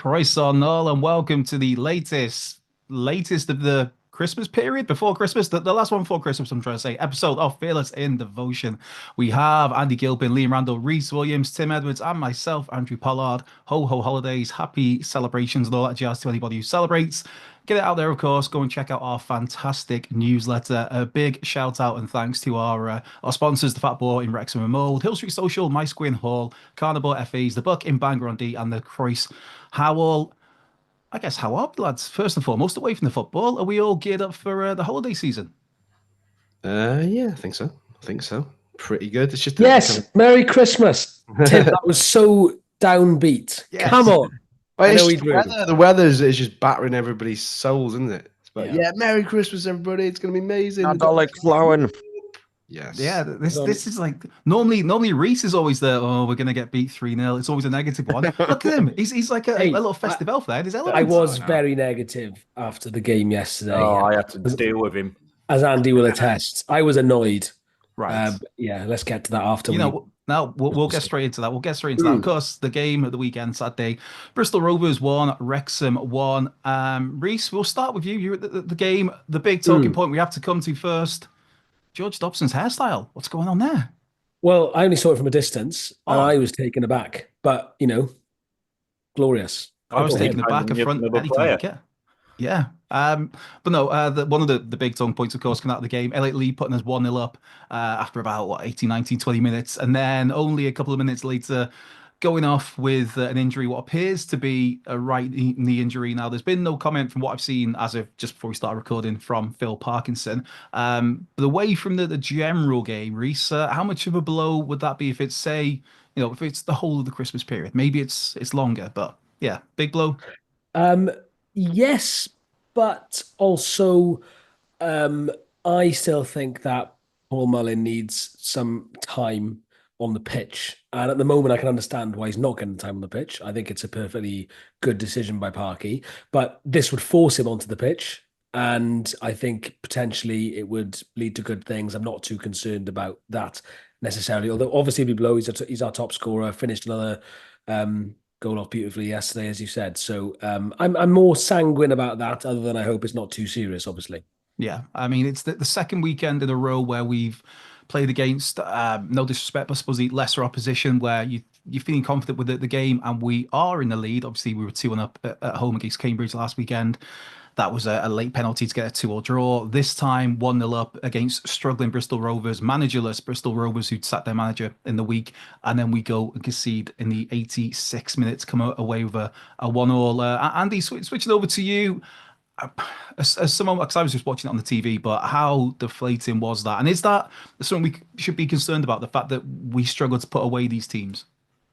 Croissant Null, and welcome to the latest of the Christmas period before Christmas, the last one before Christmas. I'm trying to say episode of Fearless in Devotion. We have Andy Gilpin, Liam Randall, Rhys Williams, Tim Edwards, and myself, Andrew Pollard. Ho ho holidays, happy celebrations, and all that jazz to anybody who celebrates. Get it out there, of course. Go and check out our fantastic newsletter. A big shout out and thanks to our sponsors, the Fat Boar in Wrexham and Mold, Hill Street Social, My Squin Hall, Carnivore FEs, the Buck in Bangor on D, and the Croix. How are we, lads? First and foremost, away from the football, are we all geared up for the holiday season? Yeah, I think so. Pretty good. It's just yes. Merry Christmas, Tim. That was so downbeat. Yes. Come on. Well, the weather is just battering everybody's souls, isn't it? But yeah, Merry Christmas, everybody. It's going to be amazing. Nadolig, llawen. Yes. Yeah, this is like normally Rhys is always there. Oh, we're gonna get beat 3-0. It's always a negative one. Look at him. He's like a little festive elf there. I was very negative after the game yesterday. Oh, I had to deal with him. As Andy will attest. I was annoyed. Right. Let's get to that after. Now we'll get straight into that. Of course, the game of the weekend, Saturday. Bristol Rovers won, Wrexham won. Rhys, we'll start with you. You're at the game. The big talking point we have to come to first. George Dobson's hairstyle. What's going on there? Well, I only saw it from a distance, and I was taken aback. But glorious. I was taken aback in front of anything. Yeah. But no, one of the big talking points, of course, coming out of the game, Elliot Lee putting us 1-0 up after about 18, 19, 20 minutes, and then only a couple of minutes later, going off with an injury, what appears to be a right knee injury. Now, there's been no comment from what I've seen as of just before we started recording from Phil Parkinson. But away from the general game, Rhys, how much of a blow would that be if it's, say, if it's the whole of the Christmas period? Maybe it's longer, but yeah, big blow. Yes, but also I still think that Paul Mullin needs some time on the pitch. And at the moment, I can understand why he's not getting time on the pitch. I think it's a perfectly good decision by Parky, but this would force him onto the pitch. And I think potentially it would lead to good things. I'm not too concerned about that necessarily. Although obviously it'd be below, he's our top scorer, finished another goal off beautifully yesterday, as you said. So I'm more sanguine about that, other than I hope it's not too serious, obviously. Yeah, I mean, it's the second weekend in a row where we've played against, no disrespect, but I suppose the lesser opposition, where you're feeling confident with the game, and we are in the lead. Obviously, we were 2-1 up at home against Cambridge last weekend. That was a late penalty to get a 2-2 draw. This time, 1-0 up against struggling Bristol Rovers, managerless Bristol Rovers, who'd sacked their manager in the week. And then we go and concede in the 86 minutes, come away with a 1-1. Andy, switching over to you. As someone, because I was just watching it on the TV, but how deflating was that? And is that something we should be concerned about, the fact that we struggle to put away these teams?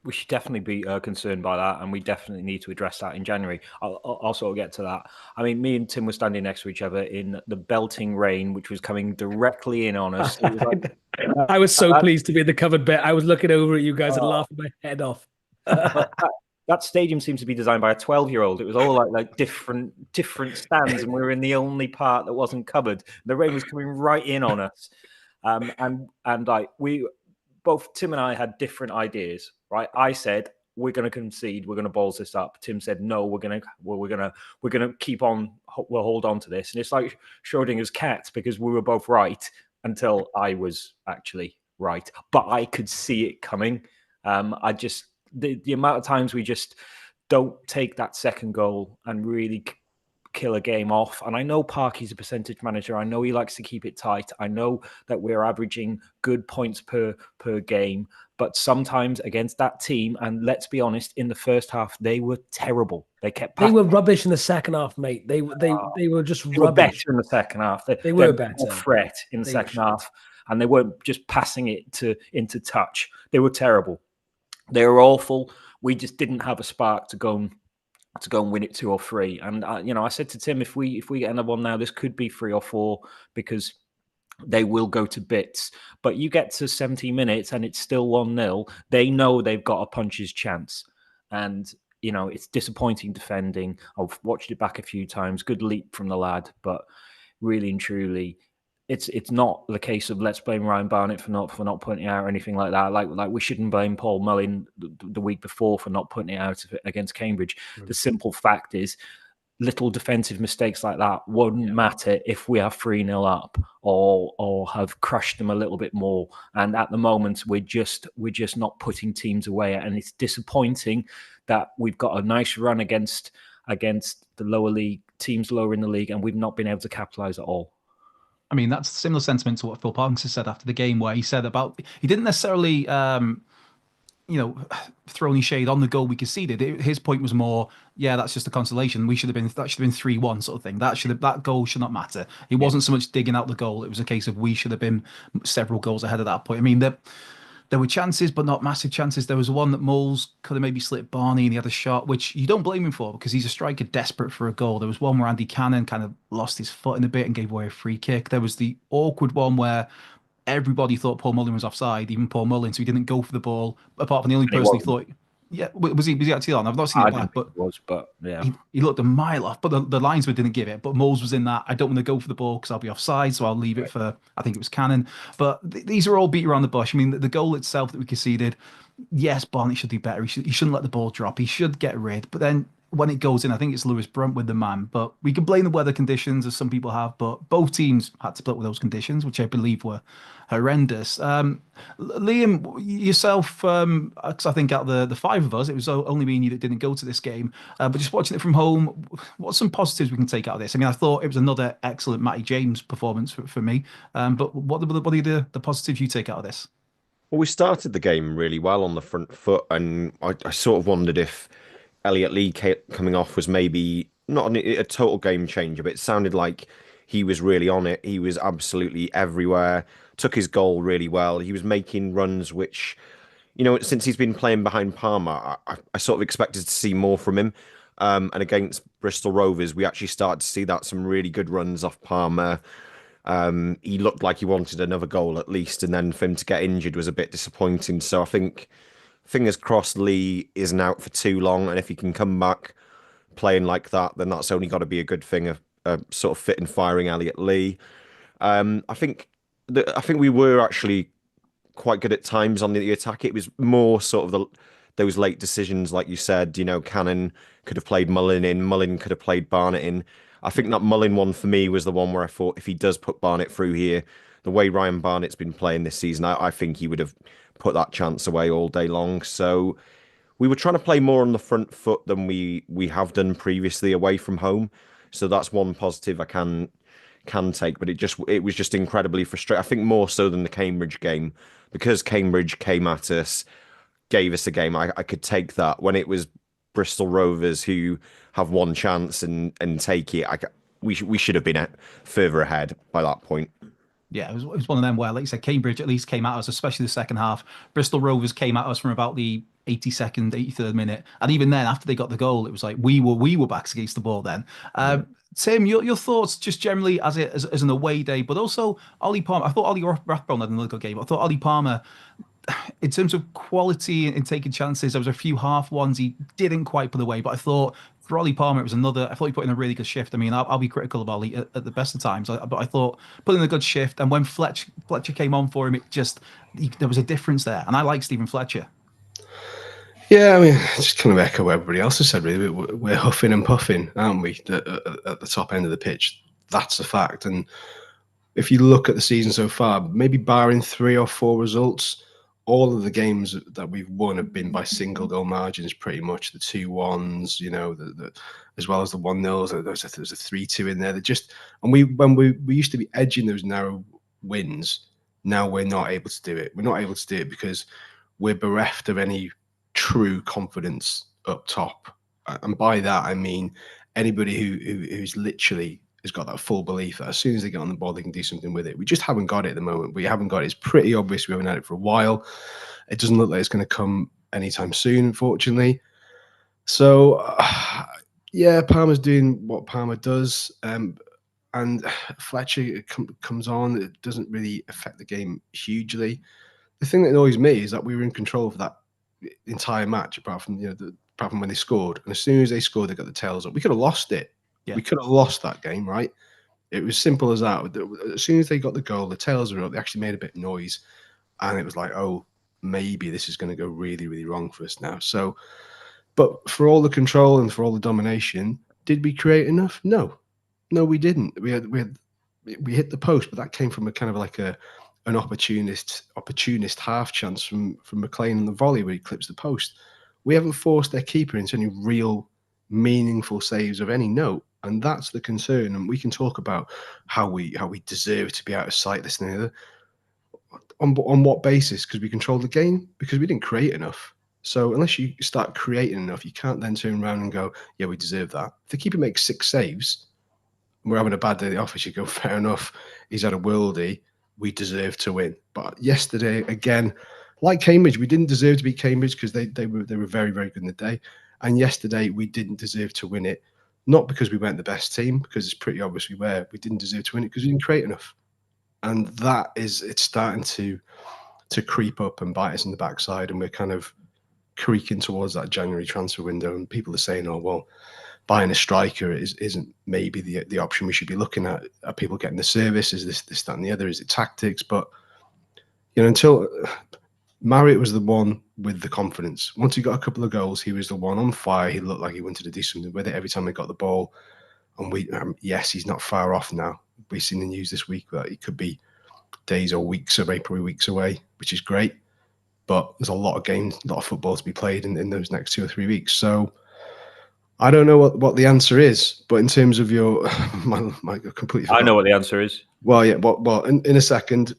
We should definitely be concerned by that, and we definitely need to address that in January. I'll sort of get to that. I mean, me and Tim were standing next to each other in the belting rain, which was coming directly in on us. It was like, I was so pleased to be in the covered bit. I was looking over at you guys and laughing my head off. That stadium seems to be designed by a 12-year-old. It was all like different stands, and we were in the only part that wasn't covered. The rain was coming right in on us, and like both Tim and I had different ideas. Right, I said we're going to concede, we're going to balls this up. Tim said no, we're going to keep on, we'll hold on to this. And it's like Schrodinger's cat, because we were both right until I was actually right, but I could see it coming. The amount of times we just don't take that second goal and really kill a game off. And I know Parky's a percentage manager. I know he likes to keep it tight. I know that we're averaging good points per game, but sometimes against that team, and let's be honest, in the first half, they were terrible. They were rubbish in the second half, mate. They were just rubbish. Were better in the second half. They were better. More threat in the second half, and they weren't just passing it into touch. They were terrible. They were awful. We just didn't have a spark to go and win it 2 or 3. And I said to Tim, if we get another one now, this could be 3 or 4, because they will go to bits. But you get to 70 minutes and it's still 1-0. They know they've got a puncher's chance, and it's disappointing defending. I've watched it back a few times. Good leap from the lad, but really and truly, it's not the case of let's blame Ryan Barnett for not pointing it out or anything like that. Like we shouldn't blame Paul Mullin the week before for not putting it out against Cambridge. The simple fact is, little defensive mistakes like that won't matter if we are 3-0 up or have crushed them a little bit more. And at the moment, we're just not putting teams away. And it's disappointing that we've got a nice run against the lower league teams lower in the league, and we've not been able to capitalize at all. I mean, that's similar sentiment to what Phil Parkinson said after the game, where he said about he didn't necessarily, throw any shade on the goal we conceded. His point was more, yeah, that's just a consolation. That should have been 3-1 sort of thing. That goal should not matter. It wasn't so much digging out the goal. It was a case of we should have been several goals ahead at that point. I mean, there were chances, but not massive chances. There was one that Moles could have maybe slipped Barney, and he had a shot, which you don't blame him for because he's a striker desperate for a goal. There was one where Andy Cannon kind of lost his foot in a bit and gave away a free kick. There was the awkward one where everybody thought Paul Mullin was offside, even Paul Mullin, so he didn't go for the ball, apart from the only person who thought... Yeah, was he actually on? I've not seen it back, but yeah, he looked a mile off. But the linesman didn't give it. But Moles was in that. I don't want to go for the ball because I'll be offside, so I'll leave it for. I think it was Cannon. But these are all beat around the bush. I mean, the goal itself that we conceded. Yes, Barney should do better. He shouldn't let the ball drop. He should get rid. But then when it goes in, I think it's Lewis Brunt with the man. But we can blame the weather conditions, as some people have. But both teams had to split with those conditions, which I believe were horrendous. Liam, yourself, because I think out of the five of us, it was only me and you that didn't go to this game. But just watching it from home, what's some positives we can take out of this? I mean, I thought it was another excellent Matty James performance for me. But what are the positives you take out of this? Well, we started the game really well on the front foot, and I sort of wondered if Elliot Lee coming off was maybe not a total game changer, but it sounded like he was really on it. He was absolutely everywhere, took his goal really well. He was making runs which, since he's been playing behind Palmer, I sort of expected to see more from him. And against Bristol Rovers, we actually started to see that, some really good runs off Palmer. He looked like he wanted another goal at least, and then for him to get injured was a bit disappointing. So I think, fingers crossed, Lee isn't out for too long, and if he can come back playing like that, then that's only got to be a good thing. A sort of fit and firing Elliot Lee. I think we were actually quite good at times on the attack. It was more sort of those late decisions, like you said. Cannon could have played Mullin in, Mullin could have played Barnett in. I think that Mullin one for me was the one where I thought if he does put Barnett through here, the way Ryan Barnett's been playing this season, I think he would have put that chance away all day long. So we were trying to play more on the front foot than we have done previously away from home. So that's one positive I can take, but it was just incredibly frustrating. I think more so than the Cambridge game, because Cambridge came at us, gave us a game. I could take that. When it was Bristol Rovers who have one chance and take it, we should have been further ahead by that point. Yeah, it was one of them where, like you said, Cambridge at least came at us, especially the second half. Bristol Rovers came at us from about the 82nd, 83rd minute, and even then, after they got the goal, it was like we were backs against the ball. Then, Tim, your thoughts just generally as an away day, but also Ollie Palmer. I thought Ollie Rathbone had another good game. I thought Ollie Palmer, in terms of quality and taking chances, there was a few half ones he didn't quite put away, but I thought for Ollie Palmer, it was another. I thought he put in a really good shift. I mean, I'll be critical of Ollie at the best of times, but I thought put in a good shift. And when Fletcher came on for him, there was a difference there. And I like Stephen Fletcher. Yeah, I mean, just kind of echo what everybody else has said, really. We're huffing and puffing, aren't we, at the top end of the pitch? That's a fact. And if you look at the season so far, maybe barring 3 or 4 results, all of the games that we've won have been by single goal margins, pretty much. The 2-1s, as well as the 1-0s. There's a 3-2 in there. And we used to be edging those narrow wins. Now we're not able to do it. We're not able to do it because we're bereft of any true confidence up top. And by that, I mean anybody who's literally has got that full belief that as soon as they get on the ball, they can do something with it. We just haven't got it at the moment. We haven't got it. It's pretty obvious we haven't had it for a while. It doesn't look like it's going to come anytime soon, unfortunately. So, yeah, Palmer's doing what Palmer does. And Fletcher comes on. It doesn't really affect the game hugely. The thing that annoys me is that we were in control for that entire match, apart from when they scored. And as soon as they scored, they got the tails up. We could have lost it. Yeah. We could have lost that game, right? It was simple as that. As soon as they got the goal, the tails were up. They actually made a bit of noise, and it was like, oh, maybe this is going to go really, really wrong for us now. So, but for all the control and for all the domination, did we create enough? No, we didn't. We hit the post, but that came from a kind of like an opportunist half chance from McLean on the volley where he clips the post. We haven't forced their keeper into any real meaningful saves of any note, and that's the concern. And we can talk about how we deserve to be out of sight, this and the other. On what basis? Because we controlled the game? Because we didn't create enough. So unless you start creating enough, you can't then turn around and go, yeah, we deserve that. If the keeper makes 6 saves, and we're having a bad day at the office, you go, fair enough, he's had a worldie, we deserve to win. But yesterday, again, like Cambridge, we didn't deserve to beat Cambridge because they were very, very good in the day. And yesterday, we didn't deserve to win it, not because we weren't the best team, because it's pretty obvious we were. We didn't deserve to win it because we didn't create enough. And that is, it's starting to creep up and bite us in the backside, and we're kind of creaking towards that January transfer window. And people are saying, oh, well, buying a striker isn't maybe the option we should be looking at. Are people getting the service? Is this, that, and the other? Is it tactics? But, you know, until Marriott was the one with the confidence. Once he got a couple of goals, he was the one on fire. He looked like he wanted to do something with it every time he got the ball. And we, yes, he's not far off now. We've seen the news this week that he could be days or weeks away, probably weeks away, which is great. But there's a lot of games, a lot of football to be played in those next 2 or 3 weeks. So I don't know what the answer is, but in terms of your, my completely. I know what the answer is. Well, yeah, well, in a second,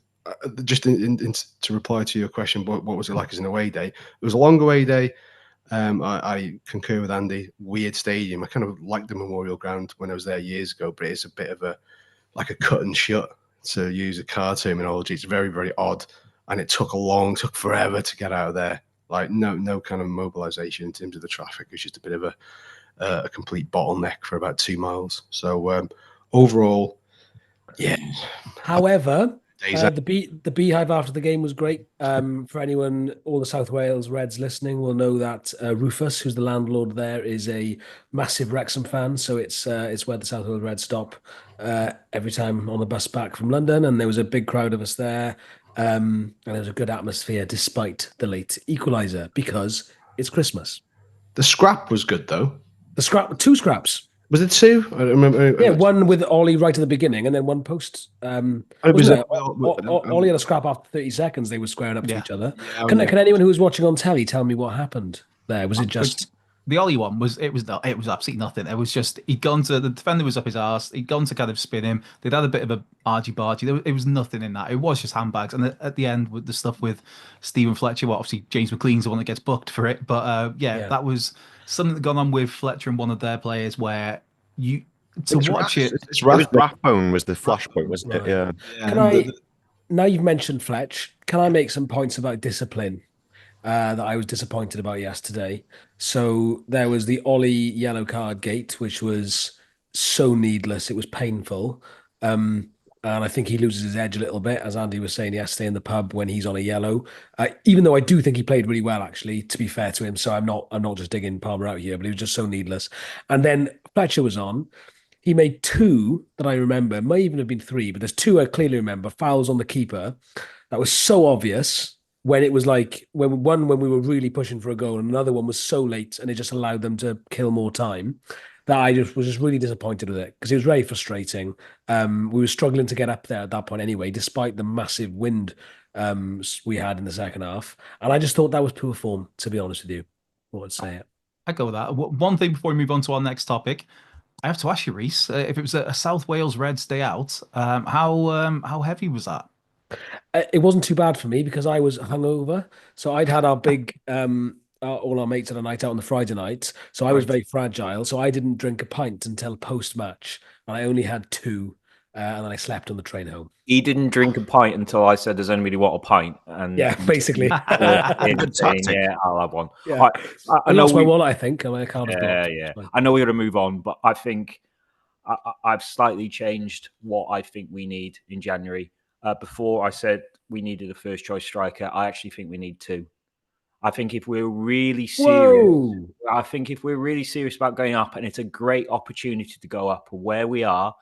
just to reply to your question, what was it like as an away day? It was a long away day. I concur with Andy. Weird stadium. I kind of liked the Memorial Ground when I was there years ago, but it's a bit of like a cut and shut, to use a car terminology. It's very, very odd, and it took forever to get out of there. Like no kind of mobilization in terms of the traffic. It's just a bit of a complete bottleneck for about 2 miles. So overall, yeah. However, the beehive after the game was great. For anyone, all the South Wales Reds listening will know that Rufus, who's the landlord there, is a massive Wrexham fan. So it's where the South Wales Reds stop every time on the bus back from London. And there was a big crowd of us there. And there was a good atmosphere despite the late equaliser, because it's Christmas. The scrap was good though. Two scraps. Was it 2? I remember. Yeah, one with Ollie right at the beginning, and then one post. Ollie had a scrap after 30 seconds. They were squaring up to each other. Yeah, can anyone who was watching on telly tell me what happened there? Was it just the Ollie one? It was absolutely nothing. It was just the defender was up his arse. He'd gone to kind of spin him. They'd had a bit of a argy-bargy. It was nothing in that. It was just handbags. And at the end with the stuff with Stephen Fletcher, well, obviously James McLean's the one that gets booked for it. But that was something that gone on with Fletcher and one of their players where watch it. It's Rathbone was the flashpoint, wasn't it? Yeah. Now you've mentioned Fletch, can I make some points about discipline that I was disappointed about yesterday? So there was the Ollie yellow card gate, which was so needless. It was painful. And I think he loses his edge a little bit, as Andy was saying yesterday in the pub, when he's on a yellow. Even though I do think he played really well, actually, to be fair to him. So I'm not just digging Palmer out here, but he was just so needless. And then Fletcher was on. He made 2 that I remember, may even have been 3, but there's 2 I clearly remember. Fouls on the keeper. That was so obvious when it was like when we were really pushing for a goal, and another one was so late, and it just allowed them to kill more time. That I was just really disappointed with it, because it was very frustrating. We were struggling to get up there at that point anyway, despite the massive wind we had in the second half. And I just thought that was poor form, to be honest with you. What would say it? I go with that. One thing before we move on to our next topic, I have to ask you, Rhys, if it was a South Wales Reds day out, how heavy was that? It wasn't too bad for me because I was hungover. So I'd had our big, all our mates had a night out on the Friday night. So I was very fragile. So I didn't drink a pint until post-match. And I only had 2. And then I slept on the train home. He didn't drink a pint until I said, "Does anybody want a pint?" And yeah, basically. Yeah, I'll have one. Yeah. I lost my wallet, I think. My card was blocked. Yeah. I know we're going to move on, but I think I've slightly changed what I think we need in January. Before I said we needed a first choice striker, I actually think we need 2. I think if we're really serious, about going up, and it's a great opportunity to go up where we are,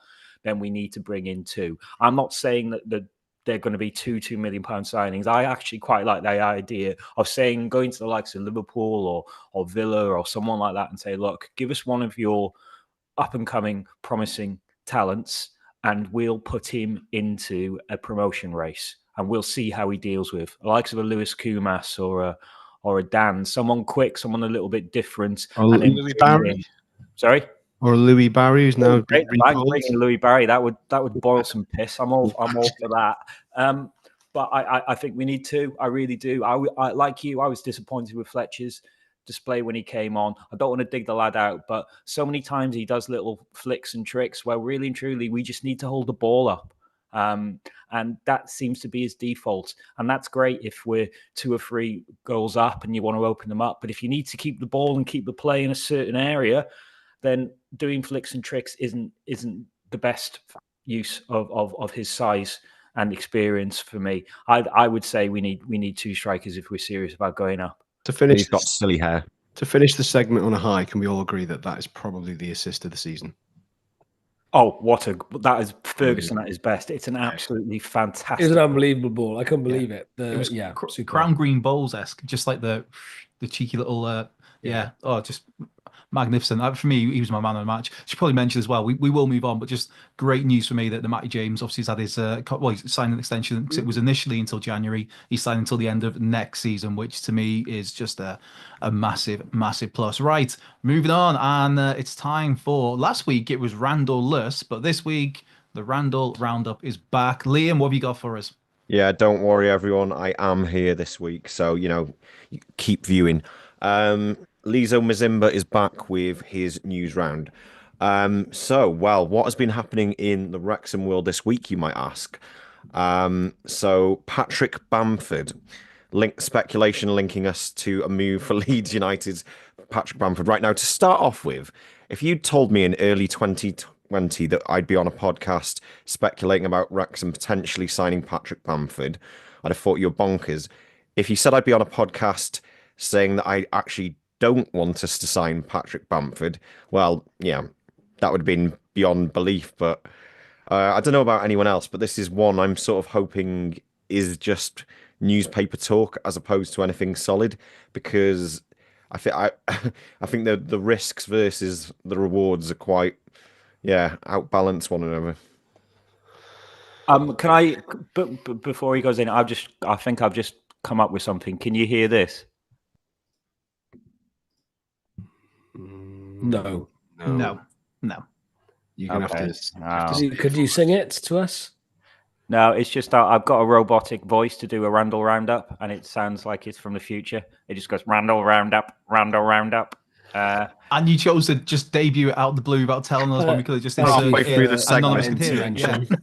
then we need to bring in 2. I'm not saying that they're going to be £2 million signings. I actually quite like the idea of saying going to the likes of Liverpool or Villa or someone like that and say, look, give us one of your up and coming, promising talents, and we'll put him into a promotion race, and we'll see how he deals with the likes of a Lewis Kumas or a Dan, someone quick, someone a little bit different. Or Louis Barry. Sorry. Or Louis Barry, who's now been recalled. Bringing Louis Barry, that would boil some piss. I'm all for that. But I think we need 2. I really do. I like you. I was disappointed with Fletcher's display when he came on. I don't want to dig the lad out, but so many times he does little flicks and tricks where really and truly we just need to hold the ball up. And that seems to be his default. And that's great if we're 2 or 3 goals up and you want to open them up. But if you need to keep the ball and keep the play in a certain area, then doing flicks and tricks isn't the best use of his size and experience for me. I would say we need 2 strikers if we're serious about going up. To finish, He's got silly hair. To finish the segment on a high, can we all agree that is probably the assist of the season? Oh, that is Ferguson at his best. It's an absolutely fantastic. It's an unbelievable ball. I couldn't believe it. It was Crown Green Bowls-esque, just like the cheeky little just magnificent. For me, he was my man of the match. Should probably mention as well, we will move on, but just great news for me that the Matty James obviously has had his he's signed an extension because it was initially until January. He's signed until the end of next season, which to me is just a massive plus. Right, moving on, and it's time for, last week it was Randall-less, but this week the Randall Roundup is back. Liam, what have you got for us? Yeah, don't worry, everyone. I am here this week, so keep viewing. Lizo Mazimba is back with his news round. What has been happening in the Wrexham world this week, you might ask? So Patrick Bamford, speculation linking us to a move for Leeds United's Patrick Bamford. Right now, to start off with, if you'd told me in early 2020 that I'd be on a podcast speculating about Wrexham potentially signing Patrick Bamford, I'd have thought you were bonkers. If you said I'd be on a podcast saying that I actually don't want us to sign Patrick Bamford, well, yeah, that would have been beyond belief. But I don't know about anyone else, but this is one I'm sort of hoping is just newspaper talk as opposed to anything solid, because I think the risks versus the rewards are quite, outbalance one another. Can I? But before he goes in, I think I've just come up with something. Can you hear this? No. You're gonna have to. Could you sing it to us? No, it's just I've got a robotic voice to do a Randall Roundup, and it sounds like it's from the future. It just goes Randall Roundup, Randall Roundup. And you chose to just debut it out of the blue without telling us when we could have just halfway through the segment.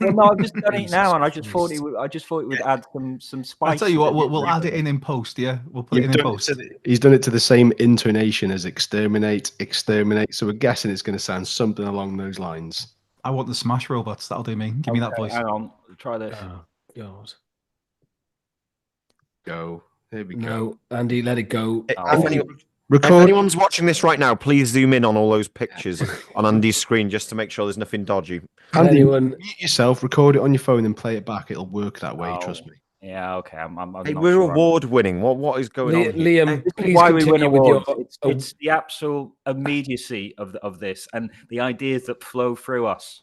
Well, no, I've just done it now, and I just thought it would add some spice. I'll tell you what, we'll add it in post. Yeah, we'll put it in post. He's done it to the same intonation as exterminate. So we're guessing it's going to sound something along those lines. I want the Smash Robots. That'll do me. Give me that voice. Hang on, try this. God. Go. There we go. No, Andy, let it go. If anyone's watching this right now, please zoom in on all those pictures on Andy's screen just to make sure there's nothing dodgy. Andy, mute yourself, record it on your phone and play it back. It'll work that way, trust me. Yeah, okay. I'm we're award winning. What is going on? Liam, please why we win awards. It's the absolute immediacy of this and the ideas that flow through us.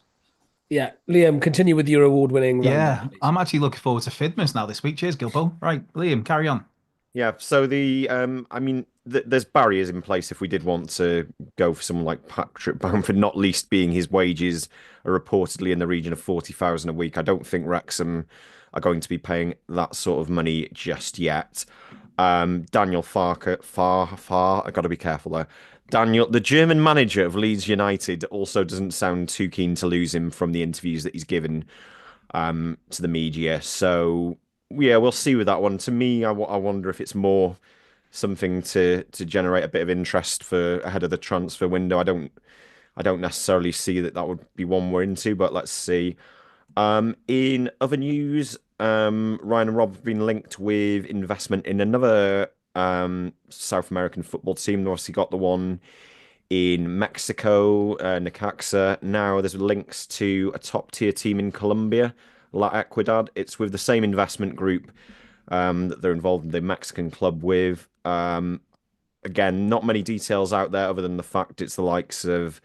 Yeah, Liam, continue with your award-winning. Yeah, I'm actually looking forward to FiD-mas now this week. Cheers, Gilbo. Right, Liam, carry on. Yeah, so there's barriers in place if we did want to go for someone like Patrick Bamford, not least being his wages are reportedly in the region of 40,000 a week. I don't think Wrexham are going to be paying that sort of money just yet. Daniel Farr, I got to be careful there. Daniel, the German manager of Leeds United, also doesn't sound too keen to lose him from the interviews that he's given to the media. So yeah, we'll see with that one. To me, I wonder if it's more something to generate a bit of interest for ahead of the transfer window. I don't necessarily see that would be one we're into, but let's see. In other news, Ryan and Rob have been linked with investment in another South American football team. They obviously got the one in Mexico, Necaxa. Now there's links to a top-tier team in Colombia, La Equidad. It's with the same investment group that they're involved in the Mexican club with. Again, not many details out there other than the fact it's the likes of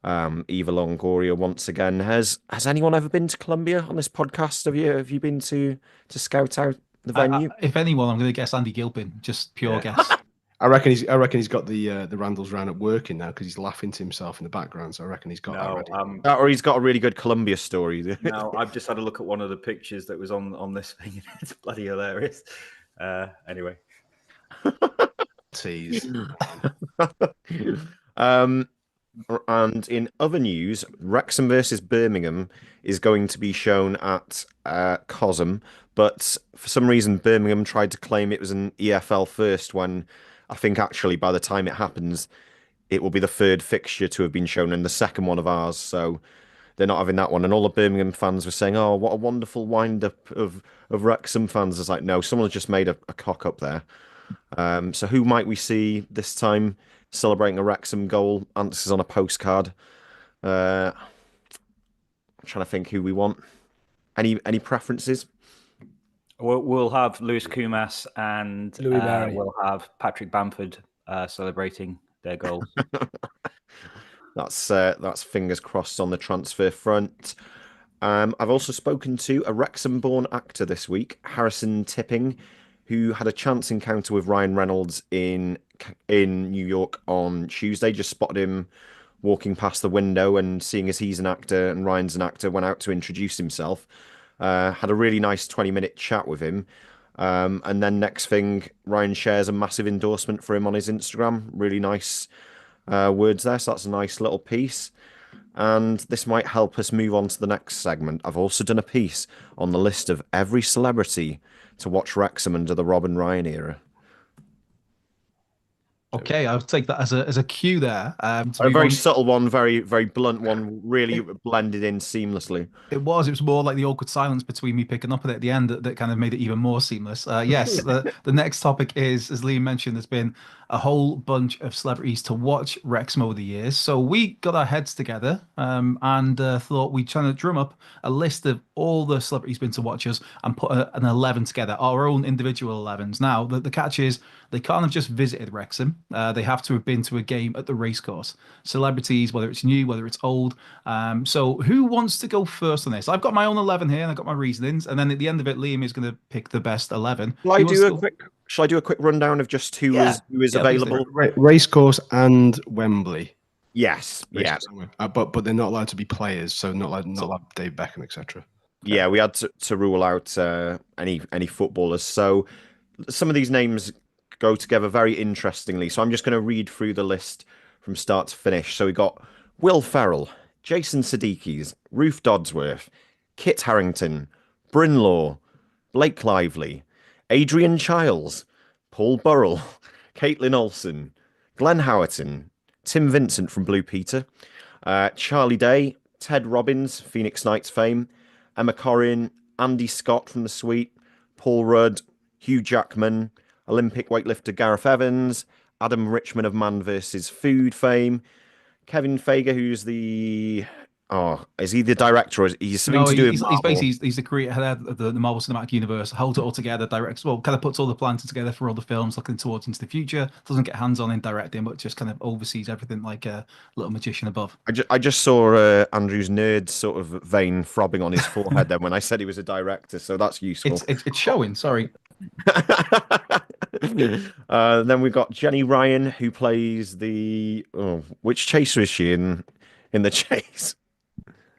Eva Longoria once again. Has anyone ever been to Colombia on this podcast? Have you been to scout out the venue? If anyone, I'm going to guess Andy Gilpin. Just pure guess. I reckon he's got the Randall's round up working now because he's laughing to himself in the background. So I reckon he's got that ready. Or he's got a really good Colombia story. No, I've just had a look at one of the pictures that was on this thing. It's bloody hilarious. Anyway. Tease. And in other news, Wrexham versus Birmingham is going to be shown at Cosm, but for some reason Birmingham tried to claim it was an EFL first when I think actually by the time it happens, it will be the third fixture to have been shown and the second one of ours. So they're not having that one. And all the Birmingham fans were saying, "Oh, what a wonderful wind-up of Wrexham fans." It's like, no, someone's just made a cock up there. So who might we see this time celebrating a Wrexham goal? Answers on a postcard. I'm trying to think who we want. Any preferences? We'll have Lewis Kumas and we'll have Patrick Bamford celebrating their goals. That's fingers crossed on the transfer front. I've also spoken to a Wrexham-born actor this week, Harrison Tipping, who had a chance encounter with Ryan Reynolds in New York on Tuesday. Just spotted him walking past the window and seeing as he's an actor and Ryan's an actor, went out to introduce himself. Had a really nice 20-minute chat with him. And then next thing, Ryan shares a massive endorsement for him on his Instagram. Really nice words there. So that's a nice little piece. And this might help us move on to the next segment. I've also done a piece on the list of every celebrity to watch Wrexham under the Rob and Ryan era. Okay, I'll take that as a cue there. A very subtle one, very, very blunt one, really blended in seamlessly. It was more like the awkward silence between me picking up at the end that kind of made it even more seamless. Yes, the next topic is, as Liam mentioned, there's been a whole bunch of celebrities to watch Wrexham over the years. So we got our heads together and thought we'd try to drum up a list of all the celebrities been to watch us and put an 11 together, our own individual 11s. Now, the catch is they can't have just visited Wrexham. They have to have been to a game at the racecourse. Celebrities, whether it's new, whether it's old. So who wants to go first on this? I've got my own 11 here and I've got my reasonings. And then at the end of it, Liam is going to pick the best 11. Shall I do a quick rundown of just who is available? Racecourse and Wembley. Yes. Yeah. But they're not allowed to be players, so not like Dave Beckham, etc. Yeah, we had to rule out any footballers. So some of these names go together very interestingly. So I'm just going to read through the list from start to finish. So we got Will Ferrell, Jason Sudeikis, Ruth Dodsworth, Kit Harington, Bryn Law, Blake Lively, Adrian Chiles, Paul Burrell, Caitlin Olsen, Glenn Howerton, Tim Vincent from Blue Peter, Charlie Day, Ted Robbins, Phoenix Knights fame, Emma Corrin, Andy Scott from The Sweet, Paul Rudd, Hugh Jackman, Olympic weightlifter Gareth Evans, Adam Richman of Man vs. Food fame, Kevin Feige, who's is he the director or is he something to do with Marvel? He's the creator head of the Marvel Cinematic Universe, holds it all together, directs, kind of puts all the plans together for all the films looking towards into the future, doesn't get hands-on in directing, but just kind of oversees everything like a little magician above. I just saw Andrew's nerd sort of vein throbbing on his forehead then when I said he was a director, so that's useful. It's showing, sorry. Then we've got Jenny Ryan, who plays which chaser is she in The Chase?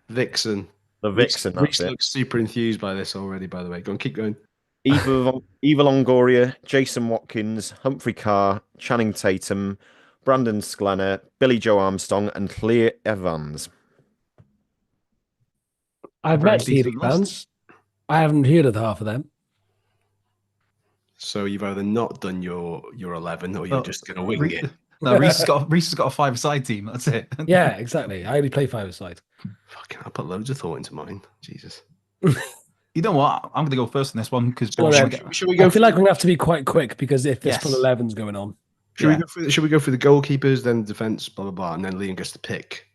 Vixen. The Vixen. Rhys looks super enthused by this already, by the way. Go on, keep going. Eva Longoria, Jason Watkins, Humphrey Carr, Channing Tatum, Brandon Sklenner, Billy Joe Armstrong, and Claire Evans. I've met the Evans. I haven't heard of half of them. So you've either not done your 11 or you're just going to wing it. No, Rhys has got a five-a-side team. That's it. Yeah, exactly. I only play five-a-side. Fucking, I put loads of thought into mine. Jesus. You know what? I'm going to go first on this one because should we go? I feel like we're going to have to be quite quick because if there's full 11s going on. Should we go through the goalkeepers, then the defense, blah blah blah, and then Liam gets to pick?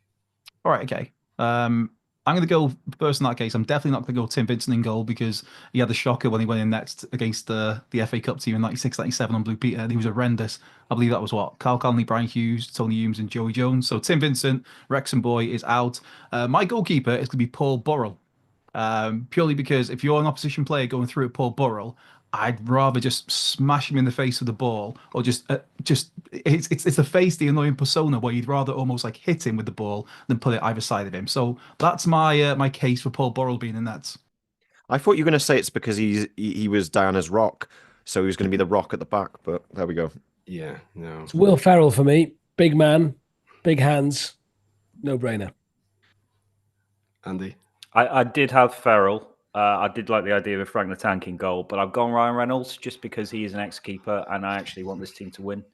All right, okay. I'm going to go first in that case. I'm definitely not going to go Tim Vincent in goal because he had the shocker when he went in next against the FA Cup team in 96, 97 on Blue Peter, and he was horrendous. I believe that was what? Carl Conley, Brian Hughes, Tony Humes, and Joey Jones. So Tim Vincent, Wrexham boy, is out. My goalkeeper is going to be Paul Burrell. Purely because if you're an opposition player going through at Paul Burrell, I'd rather just smash him in the face with the ball, or just it's the face, the annoying persona where you'd rather almost like hit him with the ball than put it either side of him. So that's my my case for Paul Burrell being in nets. I thought you were going to say it's because he was Diana's rock, so he was going to be the rock at the back. But there we go. Yeah, no. It's Will Ferrell for me. Big man, big hands, no brainer. Andy. I did have Ferrell. I did like the idea of Frank the Tank in goal, but I've gone Ryan Reynolds just because he is an ex-keeper and I actually want this team to win.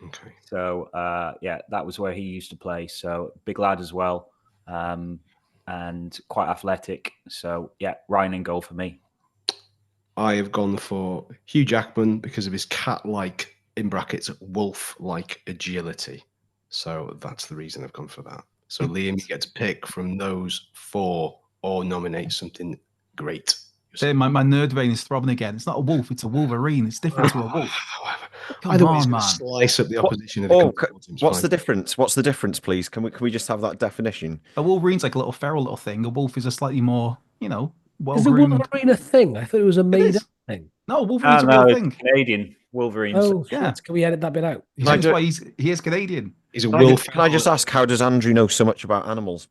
Okay. So, yeah, that was where he used to play. So, big lad as well, and quite athletic. So, yeah, Ryan in goal for me. I have gone for Hugh Jackman because of his cat-like, in brackets, wolf-like agility. So that's the reason I've gone for that. So Liam, you get to pick from those four or nominate something great. My nerd vein is throbbing again. It's not a wolf, it's a wolverine. It's different to a wolf. Either way, on, man. man. Slice up the opposition. What's the difference? What's the difference, please? Can we just have that definition? A wolverine's like a little feral little thing. A wolf is a slightly more, well Is the groomed. Wolverine a thing? I thought it was a made-up thing. No, Wolverine's a real thing. Canadian Wolverines. Oh, Yeah. shit. Can we edit that bit out? That's why he is Canadian. He's a Can wolf. I just ask, how does Andrew know so much about animals?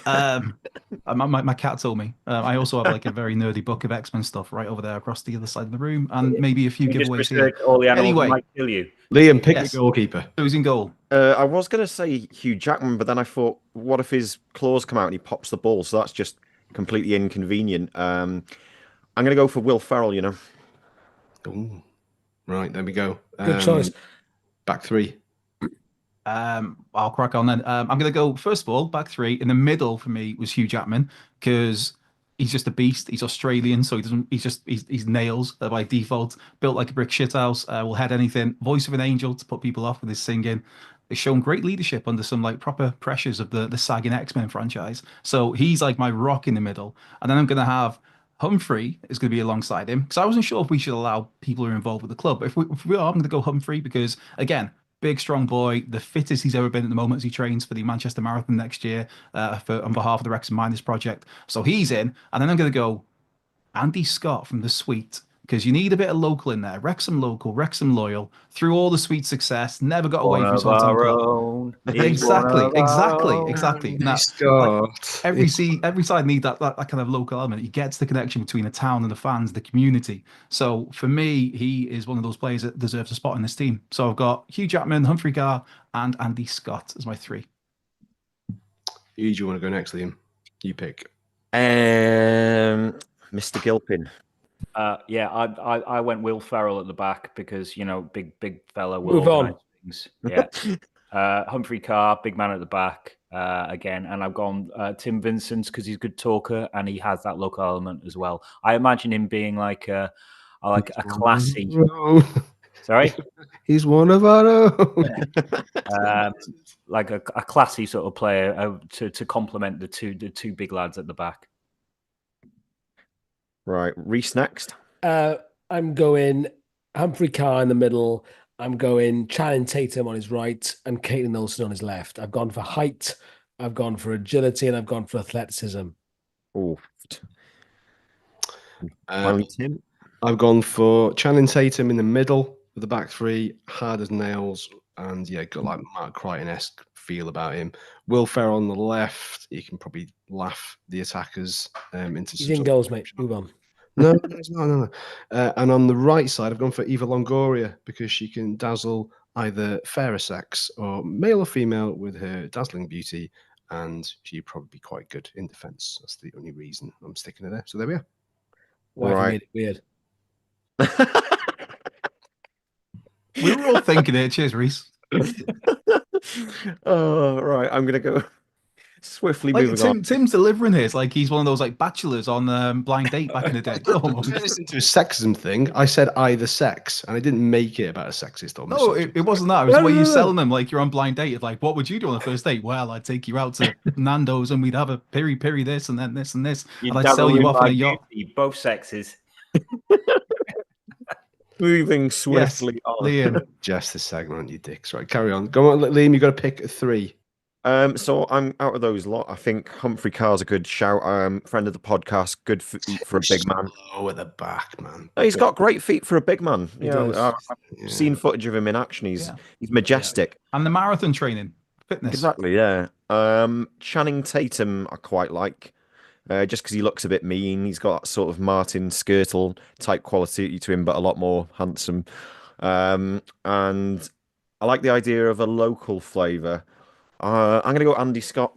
My cat told me. I also have like a very nerdy book of X-Men stuff right over there across the other side of the room, and maybe a few giveaways here. All the animals Anyway. might kill you. Liam, pick Yes. the goalkeeper. Who's in goal? I was going to say Hugh Jackman, but then I thought, what if his claws come out and he pops the ball? So that's just completely inconvenient. I'm going to go for Will Ferrell, Ooh. Right, there we go. Good choice. Back three. I'll crack on then. I'm going to go, first of all, back three. In the middle for me was Hugh Jackman because he's just a beast. He's Australian, so he's nails by default. Built like a brick shithouse. Will head anything. Voice of an angel to put people off with his singing. He's shown great leadership under some like proper pressures of the sagging X-Men franchise. So he's like my rock in the middle. And then I'm going to have Humphrey is going to be alongside him because I wasn't sure if we should allow people who are involved with the club. But if we are, I'm going to go Humphrey because, again, big, strong boy, the fittest he's ever been at the moment as he trains for the Manchester Marathon next year on behalf of the Wrexham Miners Project. So he's in. And then I'm going to go Andy Scott from The Sweet because you need a bit of local in there. Wrexham local, Wrexham loyal, through all the Sweet success, never got away from his hometown club. Exactly. Andy Now, Scott. every side need that kind of local element. He gets the connection between the town and the fans, the community. So for me, he is one of those players that deserves a spot in this team. So I've got Hugh Jackman, Humphrey Garr, and Andy Scott as my three. Who do you want to go next, Liam? You pick. Mr. Gilpin. Yeah, I went Will Ferrell at the back because big fella will Move on. organise things. Yeah, Humphrey Carr, big man at the back again, and I've gone Tim Vincent because he's a good talker and he has that local element as well. I imagine him being like a classy. Sorry, he's one of our own. like a classy sort of player to complement the two big lads at the back. Right, Rhys next. I'm going Humphrey Carr in the middle. I'm going Channing Tatum on his right and Caitlin Olsen on his left. I've gone for height, I've gone for agility, and I've gone for athleticism. Oh, Tim. I've gone for Channing Tatum in the middle of the back three, hard as nails, and got like Mark Crichton-esque feel about him. Will Ferrell on the left, you can probably laugh the attackers into. He's in goals, mate. Move on. No. And on the right side, I've gone for Eva Longoria because she can dazzle either fairer sex or male or female with her dazzling beauty, and she'd probably be quite good in defence. That's the only reason I'm sticking her there. So there we are. Why have you made it weird? We were all thinking it. Cheers, Rhys. Oh, right. I'm going to go. Swiftly Like moving on. Tim's delivering his like he's one of those like bachelors on Blind Date back in the day. Almost. Turn this into a sexism thing. I said either sex, and I didn't make it about a sexist or No, misogynist. it wasn't that. It was the way No, you're no, no. selling them like you're on Blind Date. Like, what would you do on a first date? Well, I'd take you out to Nando's and we'd have a piri this and then this and this. And I'd sell you off in a yacht. Beauty, both sexes. Moving swiftly on. Liam. Just the segment, you dicks. Right, carry on. Go on, Liam. You got to pick 3. So I'm out of those lot. I think Humphrey Carr's a good shout. Friend of the podcast, good feet for a big man. Slow at the back, man. No, he's got great feet for a big man. He You know, does. I've seen footage of him in action. He's Yeah. he's majestic. And the marathon training, fitness. Exactly, yeah. Channing Tatum, I quite like. Just because he looks a bit mean. He's got that sort of Martin Skirtle type quality to him, but a lot more handsome. And I like the idea of a local flavour. I'm going to go Andy Scott.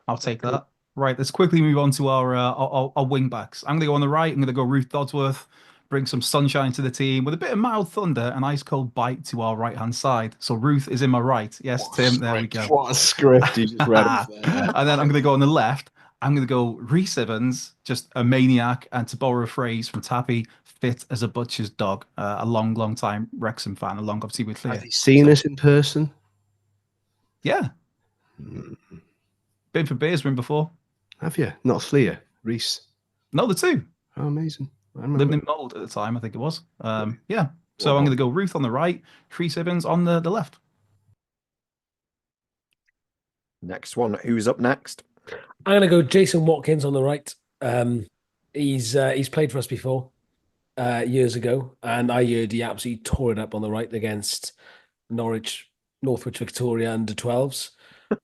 I'll take that. Right, let's quickly move on to our wing backs. I'm going to go on the right. I'm going to go Ruth Dodsworth, bring some sunshine to the team with a bit of mild thunder and ice cold bite to our right hand side. So Ruth is in my right. Yes, Tim, there we go. What a script you just read. And then I'm going to go on the left. I'm going to go Rhys Evans, just a maniac, and to borrow a phrase from Tappy, fit as a butcher's dog. A long time Wrexham fan, along obviously with Leah. Have you seen us in person? Yeah. Been for beers with him before. Have you? Not Flea, Rhys. No, the two. Oh, amazing. I remember. Living in Mold at the time, I think it was. Yeah. So I'm going to go Ruth on the right, Rhys Evans on the left. Next one. Who's up next? I'm going to go Jason Watkins on the right. He's played for us before years ago, and I heard he absolutely tore it up on the right against Norwich Victoria under 12s.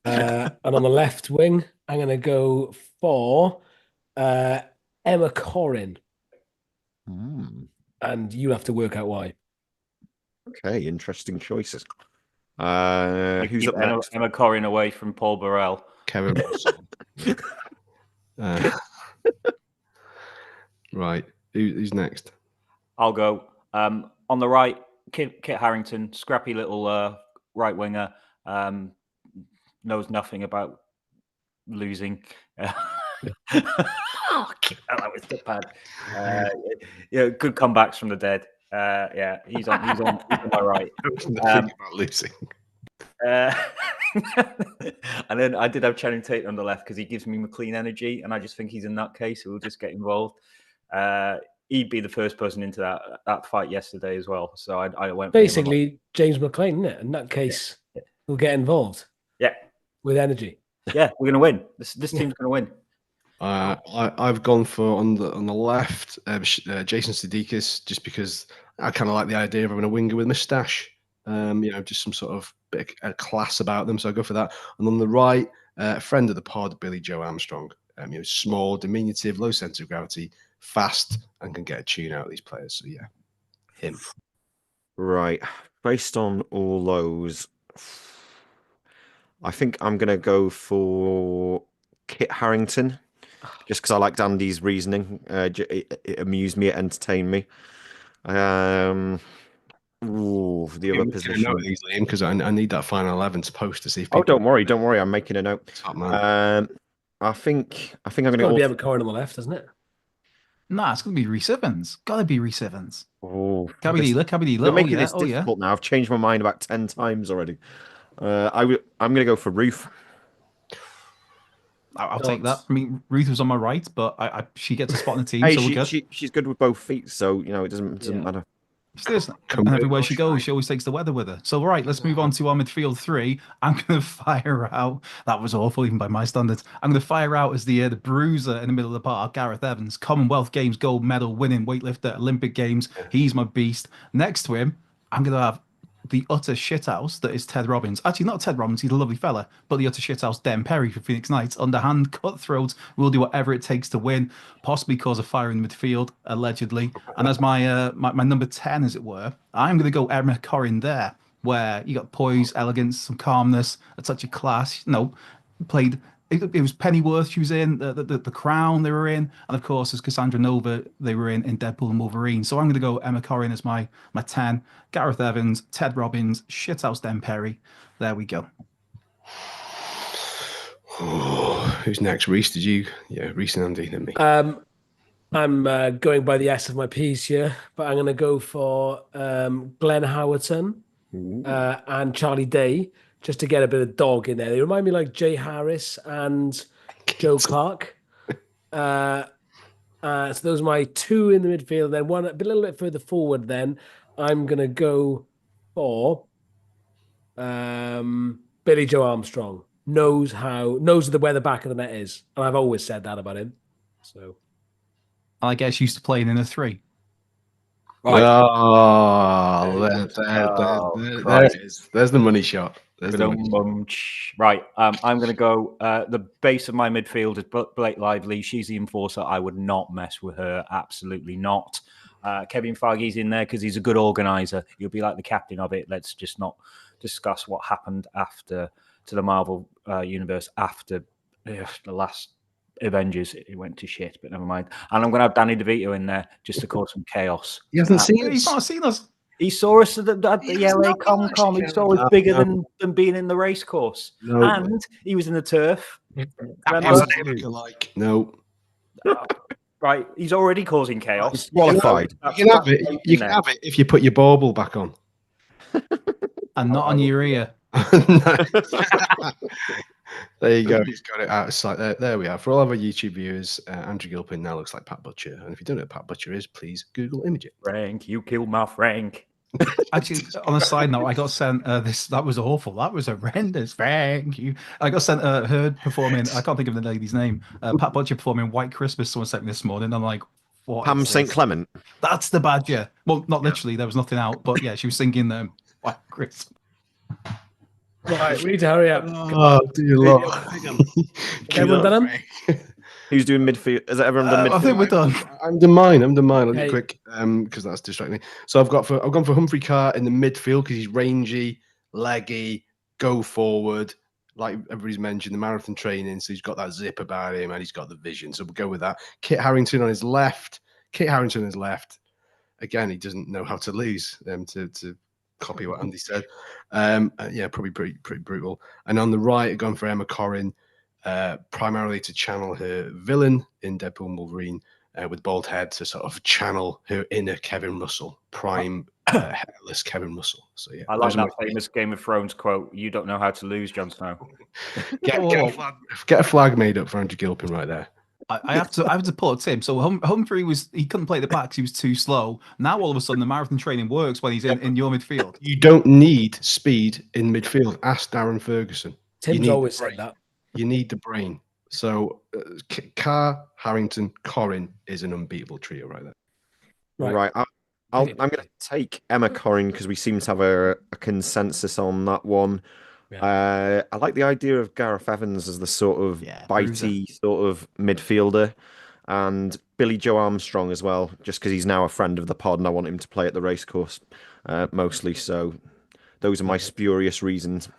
And on the left wing, I'm going to go for Emma Corrin. And you have to work out why. Okay, interesting choices. Who's up next? Emma Corrin away from Paul Burrell. Kevin Russell. Right. Who's next? I'll go. On the right, Kit Harington, scrappy little right winger, knows nothing about losing. Oh, that was so bad. Yeah, good comebacks from the dead. Yeah, he's on my right. Nothing about losing. And then I did have Channing Tatum on the left because he gives me clean energy, and I just think he's a nutcase who will just get involved. He'd be the first person into that fight yesterday as well. So I went for basically James McLean, isn't it? In that case, will get involved. Yeah, with energy. Yeah, we're gonna win. This team's gonna win. I've gone for on the left, Jason Sudeikis, just because I kind of like the idea of having a winger with a moustache. Just some sort of bit of class about them. So I go for that. And on the right, friend of the pod, Billy Joe Armstrong. Small, diminutive, low center of gravity, fast, and can get a tune out of these players. So yeah, him. Right. Based on all those, I think I'm going to go for Kit Harington, just because I liked Andy's reasoning. It amused me, it entertained me. The other position. Because I need that final 11 to post to see if people... Oh, don't worry. I'm making a note. I think I'm going to be Emma Corrin on the left, isn't it? Nah, it's going to be Rhys Evans. Got to be Rhys Evans. Oh, Cabby Dealer. You're making this difficult now. I've changed my mind about 10 times already. I'm going to go for Ruth. I'll take that. I mean, Ruth was on my right, but she gets a spot in the team, Hey, so we're good. She's good with both feet, so it doesn't matter. And everywhere she goes, she always takes the weather with her. So, right, let's move on to our midfield 3. I'm going to fire out. That was awful, even by my standards. I'm going to fire out as the bruiser in the middle of the park, Gareth Evans, Commonwealth Games gold medal winning weightlifter, Olympic Games. He's my beast. Next to him, I'm going to have the utter shithouse that is Ted Robbins. Actually, not Ted Robbins, he's a lovely fella, but the utter shithouse Den Perry for Phoenix Knights. Underhand, cutthroat, will do whatever it takes to win, possibly cause a fire in the midfield, allegedly. And as my number 10, as it were, I'm going to go Emma Corrin there, where you got poise, elegance, some calmness, a touch of class. Played... It was Pennyworth she was in, the Crown they were in, and of course as Cassandra Nova they were in Deadpool and Wolverine. So I'm going to go Emma Corrin as my 10, Gareth Evans, Ted Robbins, shithouse Den Perry. There we go. Who's next? Rhys, did you? Yeah, Rhys and Andy, then me. I'm going by the S of my P's here, but I'm going to go for Glenn Howerton and Charlie Day just to get a bit of dog in there. They remind me like Jay Harris and Joe Clark. So those are my two in the midfield. Then one a little bit further forward. Then I'm going to go for Billy Joe Armstrong. Knows where the back of the net is, and I've always said that about him. So. I guess used to playing in a 3. Right. Oh, there it is. There's the money shot. There's the money shot. Right. I'm going to go. The base of my midfield is Blake Lively. She's the enforcer. I would not mess with her. Absolutely not. Kevin Feige's in there because he's a good organizer. He'll be like the captain of it. Let's just not discuss what happened to the Marvel universe after the last Avengers. It went to shit, but never mind. And I'm going to have Danny DeVito in there just to cause some chaos. He hasn't seen us. He's not seen us. He saw us at the LA Comic-Con. He saw us bigger than being in the race course. No. And he was in the turf. No. Right, he's already causing chaos. He's qualified. You can have it. You can have it if you put your bauble back on. And not on your ear. There you go. He's got it out of sight. There we are. For all of our YouTube viewers, Andrew Gilpin now looks like Pat Butcher. And if you don't know who Pat Butcher is, please Google image it. Frank, you killed my Frank. Actually, on a side note, I got sent this. That was awful. That was horrendous. Thank you. I got sent her performing. I can't think of the lady's name. Pat Butcher performing White Christmas. Someone sent me this morning. I'm like, what? Pam St. Clement. That's the badger. Well, not literally. There was nothing out, but yeah, she was singing White Christmas. Right, we need to hurry up. Oh, dear Lord. Everyone done them? Who's doing midfield? Has everyone done midfield? I think we're done. I'm done mine. I'll be Hey. quick because that's distracting me. So I've gone for Humphrey Carr in the midfield because he's rangy, leggy, go forward. Like everybody's mentioned, the marathon training. So he's got that zip about him and he's got the vision. So we'll go with that. Kit Harington on his left. Again, he doesn't know how to lose. To copy what Andy said. Yeah, probably pretty brutal. And on the right, I've gone for Emma Corrin, primarily to channel her villain in Deadpool and Wolverine with bald head to sort of channel her inner Kevin Russell, prime hairless Kevin Russell. So yeah, I like that famous Game of Thrones quote, "You don't know how to lose, Jon Snow." Get a flag made up for Andrew Gilpin right there. I have to pull it to him. So Humphrey he couldn't play the back because he was too slow. Now all of a sudden the marathon training works when he's in your midfield. You don't need speed in midfield. Ask Darren Ferguson. Tim's always said that. You need the brain. So Carr, Harrington, Corrin is an unbeatable trio right there. Right. I'm going to take Emma Corrin because we seem to have a consensus on that one. Yeah. I like the idea of Gareth Evans as the sort of bitey sort of midfielder, and Billy Joe Armstrong as well, just because he's now a friend of the pod and I want him to play at the racecourse mostly. So those are my spurious reasons.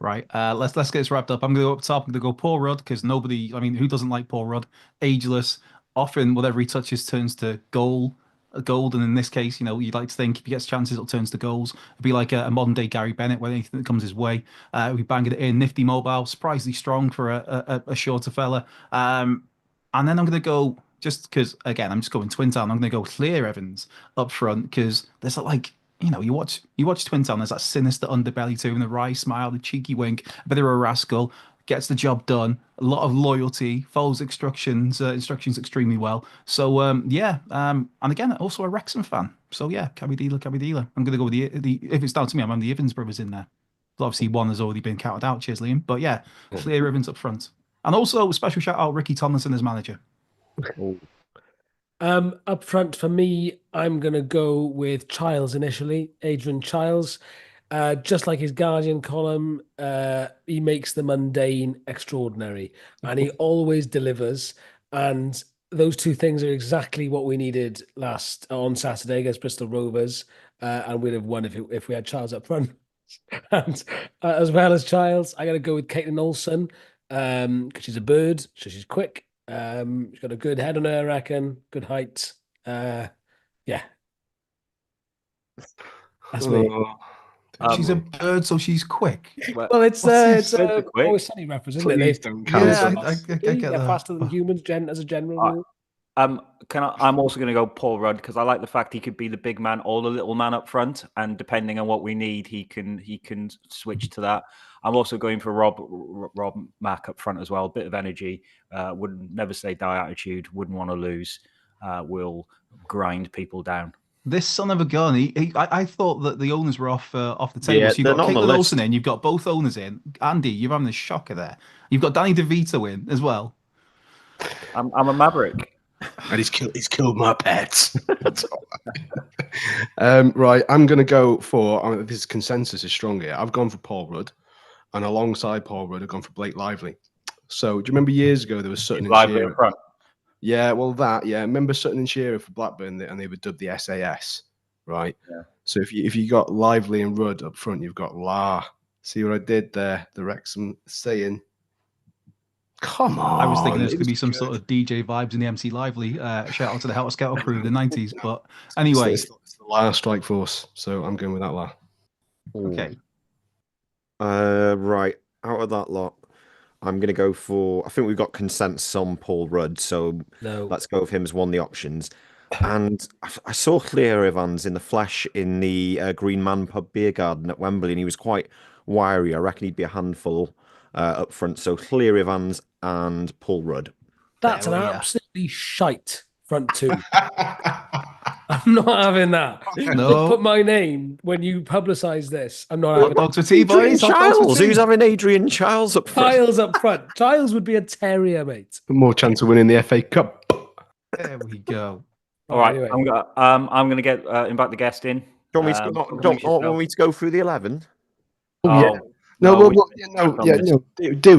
Right. Let's get this wrapped up. I'm going to go up top. I'm going to go Paul Rudd because nobody. I mean, who doesn't like Paul Rudd? Ageless. Often, whatever he touches turns to gold. And in this case, you'd like to think if he gets chances, it'll turn to goals. It'd be like a modern day Gary Bennett when anything that comes his way. We bang it in, nifty mobile, surprisingly strong for a shorter fella. And then I'm going to go, just because, again, I'm just going Twin Town. I'm going to go Clear Evans up front because there's like, you watch Twin Town, there's that sinister underbelly to him, the wry smile, the cheeky wink, a bit of a rascal. Gets the job done. A lot of loyalty. Follows instructions extremely well. So and again, also a Wrexham fan. So yeah, cabby dealer. I'm going to go with the. If it's down to me, I'm having the Evans brothers in there. But obviously, one has already been counted out. Cheers, Liam. But yeah, Clear Evans up front, and also a special shout out Ricky Tomlinson as manager. Up front for me, I'm going to go with Childs initially, Adrian Childs. Just like his Guardian column, he makes the mundane extraordinary, and he always delivers. And those two things are exactly what we needed on Saturday against Bristol Rovers, and we'd have won if we had Childs up front. And as well as Childs, I got to go with Caitlin Olsen because she's a bird, so she's quick. She's got a good head on her, I reckon. Good height. Yeah, that's me. She's a bird, so she's quick. Well, it's What's this? Always Sunny reference, isn't Please it? don't Yeah, cancel. I get They're that. faster than humans, as a general rule. I'm also going to go Paul Rudd because I like the fact he could be the big man or the little man up front, and depending on what we need, he can switch to that. I'm also going for Rob Mack up front as well. A bit of energy, would never say die attitude, wouldn't want to lose, will grind people down. This son of a gun. I thought that the owners were off the table. Yeah, So you've they're got not on the Caitlin list. Olsen in. You've got both owners in. Andy, you're having a shocker there. You've got Danny DeVito in as well. I'm a maverick. And he's killed my pets. That's all. Right, I'm going to go for, this consensus is strong here. I've gone for Paul Rudd, and alongside Paul Rudd, I've gone for Blake Lively. So, do you remember years ago there was Sutton and Lively Shearer? up front. Yeah, well, remember Sutton and Shearer for Blackburn, and they were dubbed the SAS, right? Yeah. So if you got Lively and Rudd up front, you've got La. See what I did there? The Wrexham saying. Come on. I was thinking there's it going to be was some good. sort of DJ vibes in the MC Lively. Shout out to the Helter Skelter crew of the 90s. But anyway. It's the La Strike Force. So I'm going with that La. Okay. Right. Out of that lot, I'm going to go for. I think we've got consensus on Paul Rudd, so let's go with him as one of the options. And I saw Clear Evans in the flesh in the Green Man Pub Beer Garden at Wembley, and he was quite wiry. I reckon he'd be a handful up front. So Clear Evans and Paul Rudd. That's an absolutely shite front two. I'm not having that. No. Put my name when you publicise this. I'm not Hot having dogs for tea, boys. Hot dogs for Childs. tea. Who's having Adrian Childs up front? Childs up front. Childs would be a terrier, mate. More chance of winning the FA Cup. There we go. All right, Anyway. I'm gonna get invite the guest in. Do you want me to go through the 11? Yeah. Do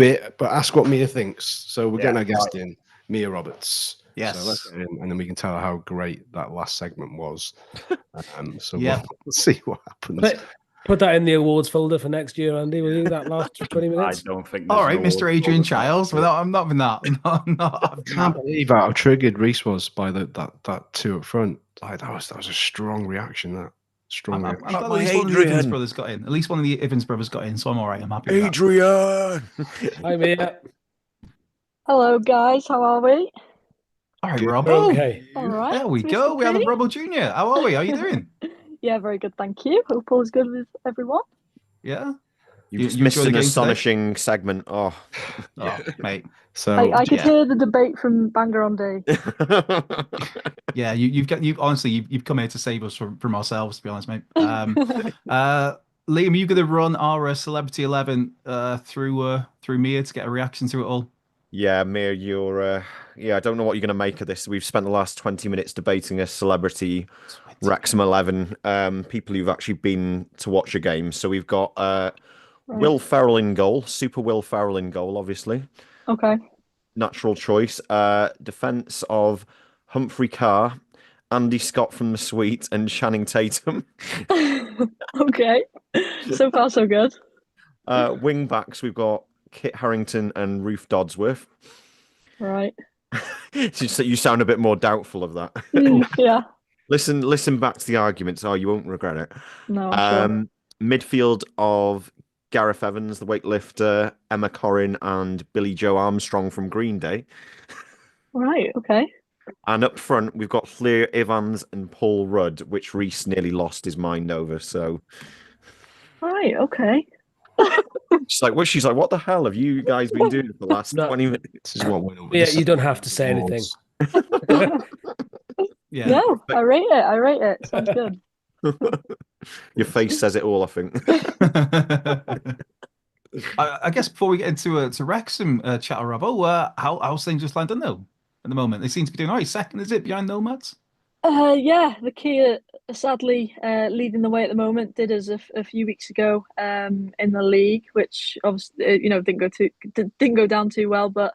it, but ask what Mia thinks. So we're getting our guest in, Mia Roberts. Yes. So let's get in, and then we can tell her how great that last segment was. So Yeah. we'll see what happens. Put that in the awards folder for next year, Andy. Will you? That last 20 I minutes. don't think. All right, Mr. Adrian Childs. I'm not having that. I can't believe how triggered Rhys was by that two up front. Like, that was a strong reaction. That strong I'm reaction. glad at least one of the Evans brothers got in. At least one of the Evans brothers got in, so I'm all right. I'm happy with that. Adrian! Hi, Mia. Hello, guys. How are we? All right, Robbo. Okay. All right. There we Mr. go. We have a P. Robbo Jr. How are we? How are you doing? Yeah, very good. Thank you. Hope all's good with everyone. Yeah. You just you missed enjoyed the an game today? astonishing segment. Oh. Oh, mate. So I could yeah. hear the debate from Bangor on Day. Yeah, you've honestly you've come here to save us from ourselves, to be honest, mate. Liam, are you going to run our Celebrity 11 through Mia to get a reaction to it all? Yeah, Mia, you're. I don't know what you're going to make of this. We've spent the last 20 minutes debating a celebrity Wrexham 11, people who've actually been to watch a game. So we've got Will Ferrell in goal, Super Will Ferrell in goal, obviously. Okay. Natural choice. Defence of Humphrey Carr, Andy Scott from the Sweet, and Channing Tatum. Okay. So far, so good. Wing backs, we've got Kit Harington and Ruth Dodsworth. Right. You sound a bit more doubtful of that. Yeah. Listen back to the arguments. Oh, you won't regret it. No, I'm sure. Midfield of Gareth Evans, the weightlifter, Emma Corrin, and Billy Joe Armstrong from Green Day. Right. Okay. And up front, we've got Clear Evans and Paul Rudd, which Rhys nearly lost his mind over. So, Right. Okay. she's like, what the hell have you guys been doing for the last 20 minutes? This is what winning. Yeah, you don't have to say anything. Yeah. No, I rate it. I rate it. Sounds good. Your face says it all, I think. I guess before we get into Wrexham chat, Robbo, how's things just landing though at the moment? They seem to be doing all right. Second, is it behind Nomads? Yeah, the Kia are sadly leading the way at the moment. Did us a few weeks ago in the league, which obviously didn't go down too well. But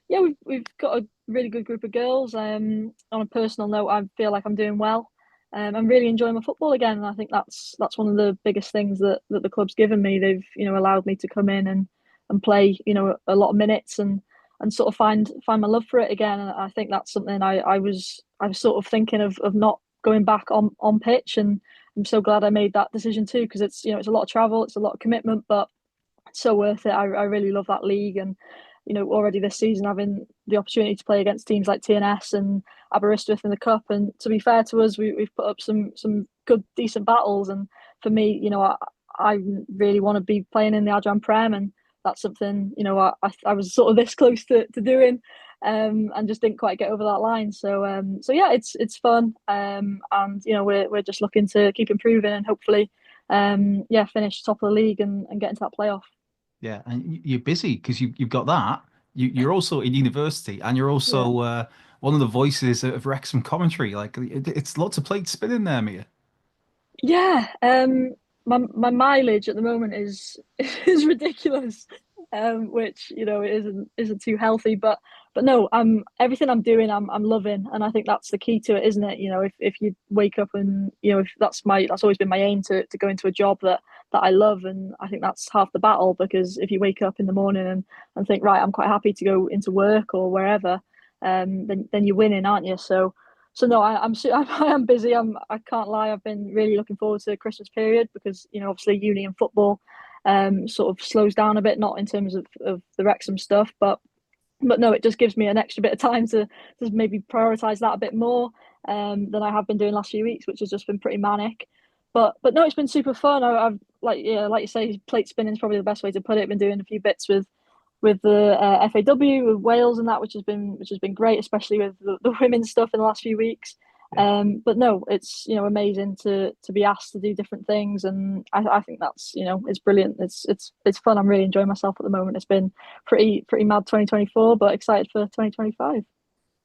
yeah, we've got a really good group of girls. On a personal note, I feel like I'm doing well. I'm really enjoying my football again, and I think that's one of the biggest things that the club's given me. They've allowed me to come in and play a lot of minutes and sort of find my love for it again. And I think that's something I was sort of thinking of not going back on pitch and I'm so glad I made that decision too, because it's it's a lot of travel, it's a lot of commitment, but it's so worth it. I really love that league, and already this season having the opportunity to play against teams like TNS and Aberystwyth in the cup. And to be fair to us, we've put up some good decent battles. And for me, I really want to be playing in the Adran Prem, and that's something I was sort of this close to doing, and just didn't quite get over that line. So yeah, it's fun, and we're just looking to keep improving and hopefully finish top of the league and get into that playoff. Yeah, and you're busy because you've got that. You're also in university, and you're also one of the voices of Wrexham commentary. Like it's lots of plates spinning there, Mia. Yeah, my mileage at the moment is is ridiculous, which it isn't too healthy. But no, everything I'm doing, I'm loving, and I think that's the key to it, isn't it? If you wake up and if that's always been my aim to go into a job that I love, and I think that's half the battle, because if you wake up in the morning and think, right, I'm quite happy to go into work or wherever, then you're winning, aren't you? So no, I am busy. I can't lie. I've been really looking forward to the Christmas period, because obviously uni and football sort of slows down a bit, not in terms of the Wrexham stuff, but no, it just gives me an extra bit of time to maybe prioritise that a bit more than I have been doing last few weeks, which has just been pretty manic. But no, it's been super fun. I've like you say, plate spinning is probably the best way to put it. Been doing a few bits with the FAW, with Wales and that, which has been great, especially with the women's stuff in the last few weeks. But no, it's amazing to be asked to do different things, and I think that's it's brilliant. It's fun. I'm really enjoying myself at the moment. It's been pretty mad 2024, but excited for 2025.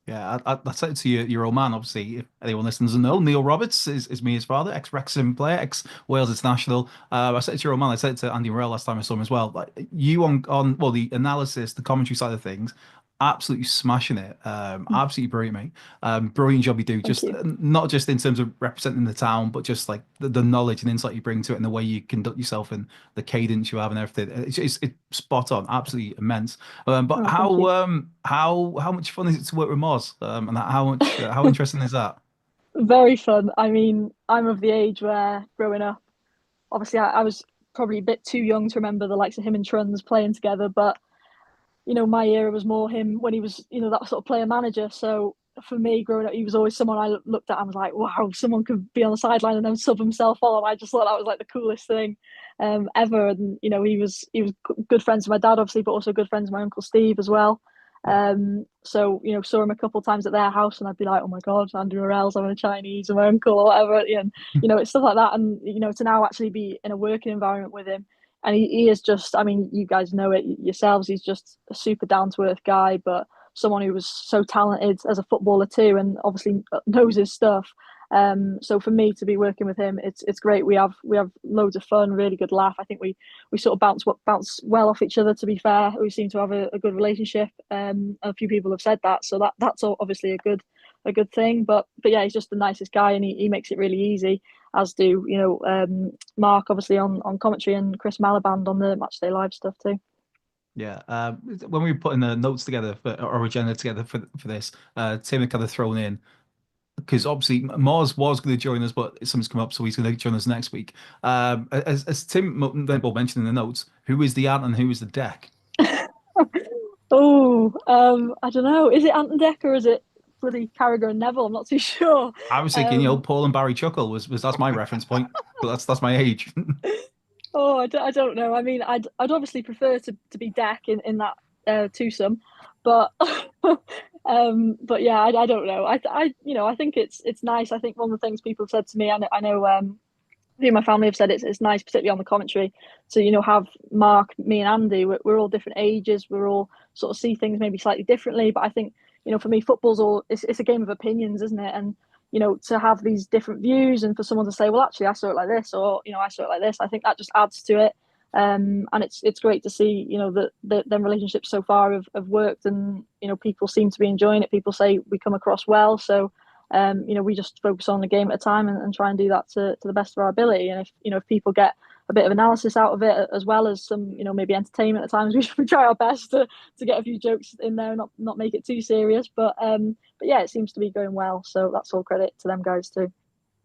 Yeah, I said it to your old man. Obviously, if anyone listens doesn't know, Neil Roberts is Mia's father, ex-Wrexham player, ex-Wales international. I said it to your old man. I said it to Andy Morell last time I saw him as well. Like you on well, the analysis, the commentary side of things, absolutely smashing it. Absolutely brilliant, mate. Brilliant job you do. Just not just in terms of representing the town, but just like the knowledge and insight you bring to it, and the way you conduct yourself, and the cadence you have, and everything. It's spot on. Absolutely immense. But how much fun is it to work with Moz? And how interesting is that? Very fun. I mean, I'm of the age where growing up, obviously I was probably a bit too young to remember the likes of him and Truns playing together, but my era was more him when he was, that sort of player manager. So for me, growing up, he was always someone I looked at and was like, wow, someone could be on the sideline and then sub himself on. I just thought that was like the coolest thing ever. And he was good friends with my dad, obviously, but also good friends with my uncle Steve as well. So saw him a couple of times at their house, and I'd be like, oh my god, Andrew Morell's having a Chinese with my uncle or whatever. And it's stuff like that. And to now actually be in a working environment with him. And he is just, I mean, you guys know it yourselves, he's just a super down-to-earth guy, but someone who was so talented as a footballer too, and obviously knows his stuff. So for me to be working with him, it's great. We have loads of fun, really good laugh. I think we sort of bounce well off each other, to be fair. We seem to have a good relationship. A few people have said that, so that's obviously a good thing. But yeah, he's just the nicest guy, and he makes it really easy, as do Mark, obviously on commentary, and Chris Malaband on the Matchday Live stuff too. Yeah, when we were putting the notes together or agenda together for this, Tim had kind of thrown in, because obviously Mars was going to join us, but something's come up, so he's going to join us next week. As Tim mentioned in the notes, who is the ant and who is the deck? Oh, I don't know. Is it Ant and Deck, or is it bloody Carragher and Neville? I'm not too sure. I was thinking, Paul and Barry Chuckle was that's my reference point, but that's my age. Oh, I don't know. I mean, I'd obviously prefer to be Deck in that twosome, but but yeah, I don't know. I think it's nice. I think one of the things people have said to me, I know my family have said it's nice, particularly on the commentary, to have Mark, me, and Andy. We're all different ages. We're all sort of see things maybe slightly differently. But I think for me, football's it's a game of opinions, isn't it? And to have these different views, and for someone to say, well, actually, I saw it like this, or I saw it like this. I think that just adds to it. And it's great to see that them relationships so far have worked, and people seem to be enjoying it. People say we come across well, so we just focus on the game at a time and try and do that to the best of our ability. And if people get a bit of analysis out of it, as well as some maybe entertainment at times, we try our best to get a few jokes in there, not make it too serious. But yeah, it seems to be going well, so that's all credit to them guys too.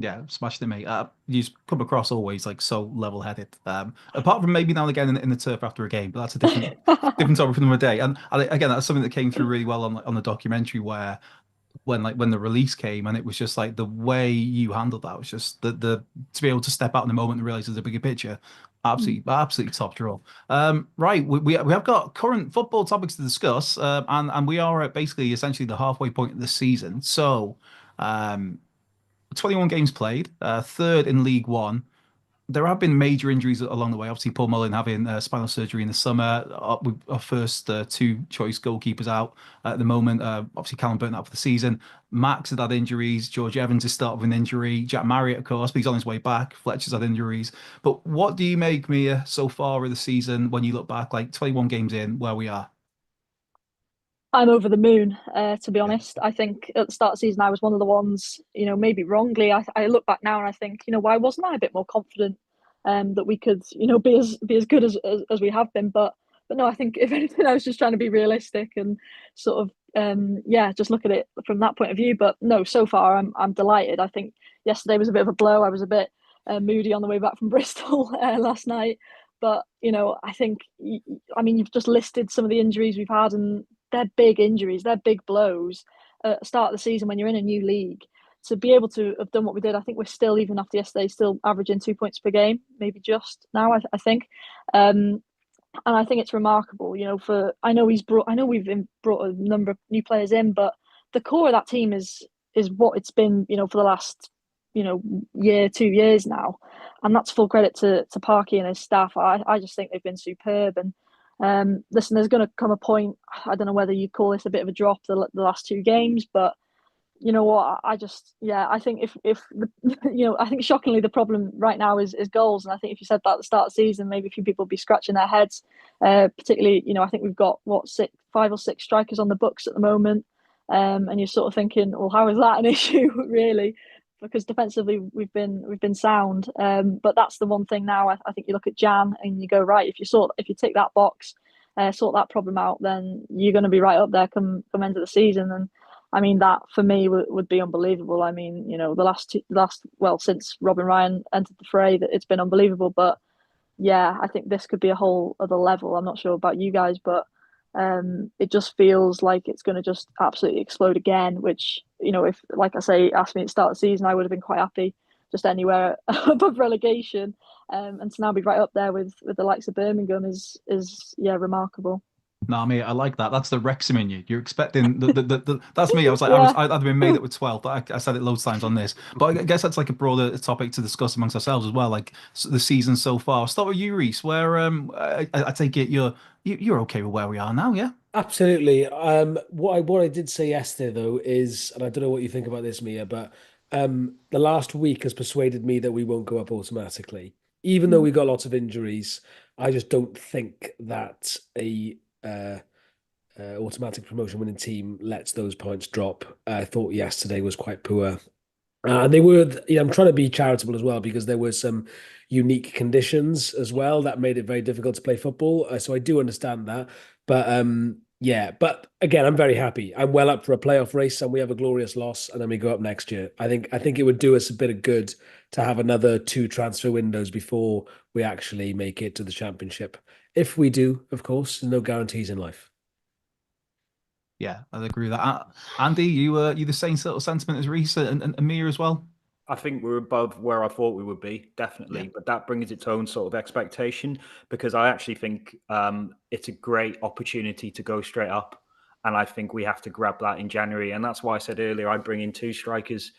Yeah, smashed it, mate. You come across always like so level-headed. Apart from maybe now and again in the turf after a game, but that's a different topic for another day. And again, that's something that came through really well on the documentary, where when the release came, and it was just like the way you handled that was just the to be able to step out in the moment and realize there's a bigger picture. Absolutely top draw. Right, we have got current football topics to discuss, and we are at basically essentially the halfway point of the season. So, 21 games played, third in League One. There have been major injuries along the way. Obviously, Paul Mullin having spinal surgery in the summer. Our first two choice goalkeepers out at the moment. Obviously, Callum Burton out for the season. Max had injuries. George Evans is starting with an injury. Jack Marriott, of course, but he's on his way back. Fletcher's had injuries. But what do you make, Mia, so far of the season when you look back, like 21 games in, where we are? I'm over the moon, to be honest. I think at the start of the season, I was one of the ones, maybe wrongly. I look back now and I think, why wasn't I a bit more confident that we could, be as good as we have been? But no, I think if anything, I was just trying to be realistic and sort of, just look at it from that point of view. But no, so far I'm delighted. I think yesterday was a bit of a blow. I was a bit moody on the way back from Bristol last night. But I think, you've just listed some of the injuries we've had, and they're big injuries, they're big blows at the start of the season when you're in a new league. To be able to have done what we did, I think we're still, even after yesterday, still averaging 2 points per game, maybe just now, I think. And I think it's remarkable, I know we've brought a number of new players in, but the core of that team is what it's been, for the last, year, 2 years now. And that's full credit to Parky and his staff. I just think they've been superb. And listen, there's going to come a point, I don't know whether you call this a bit of a drop, the last two games, but you know what, I think if I think shockingly the problem right now is goals. And I think if you said that at the start of the season, maybe a few people would be scratching their heads, particularly, I think we've got 5 or 6 strikers on the books at the moment, and you're sort of thinking, well, how is that an issue really? Because defensively we've been sound, but that's the one thing now. I think you look at Jan and you go, right, if you tick that box, sort that problem out, then you're going to be right up there come end of the season. And I mean, that for me would be unbelievable. I mean, since Robin Ryan entered the fray, that it's been unbelievable. But yeah, I think this could be a whole other level. I'm not sure about you guys, but it just feels like it's going to just absolutely explode again. Which, if, like I say, asked me at the start of the season, I would have been quite happy just anywhere above relegation. And to now be right up there with the likes of Birmingham is remarkable. No, I mean, I like that. That's the Wrexham in you. You're expecting that's me. I was like, Yeah. I'd been made up with 12, but I said it loads of times on this. But I guess that's like a broader topic to discuss amongst ourselves as well. Like the season so far. I'll start with you, Rhys. Where I take it you're okay with where we are now, yeah? Absolutely. What I did say yesterday though is, and I don't know what you think about this, Mia, but the last week has persuaded me that we won't go up automatically, even though we got lots of injuries. I just don't think that a automatic promotion winning team lets those points drop. I thought yesterday was quite poor. They were, I'm trying to be charitable as well, because there were some unique conditions as well that made it very difficult to play football. So I do understand that. But but again, I'm very happy. I'm well up for a playoff race, and we have a glorious loss, and then we go up next year. I think it would do us a bit of good to have another 2 transfer windows before we actually make it to the championship. If we do, of course, there's no guarantees in life. Yeah, I'd agree with that. Andy, you the same sort of sentiment as Rhys and Mia as well? I think we're above where I thought we would be, definitely. Yeah. But that brings its own sort of expectation, because I actually think it's a great opportunity to go straight up. And I think we have to grab that in January. And that's why I said earlier, I'd bring in 2 strikers.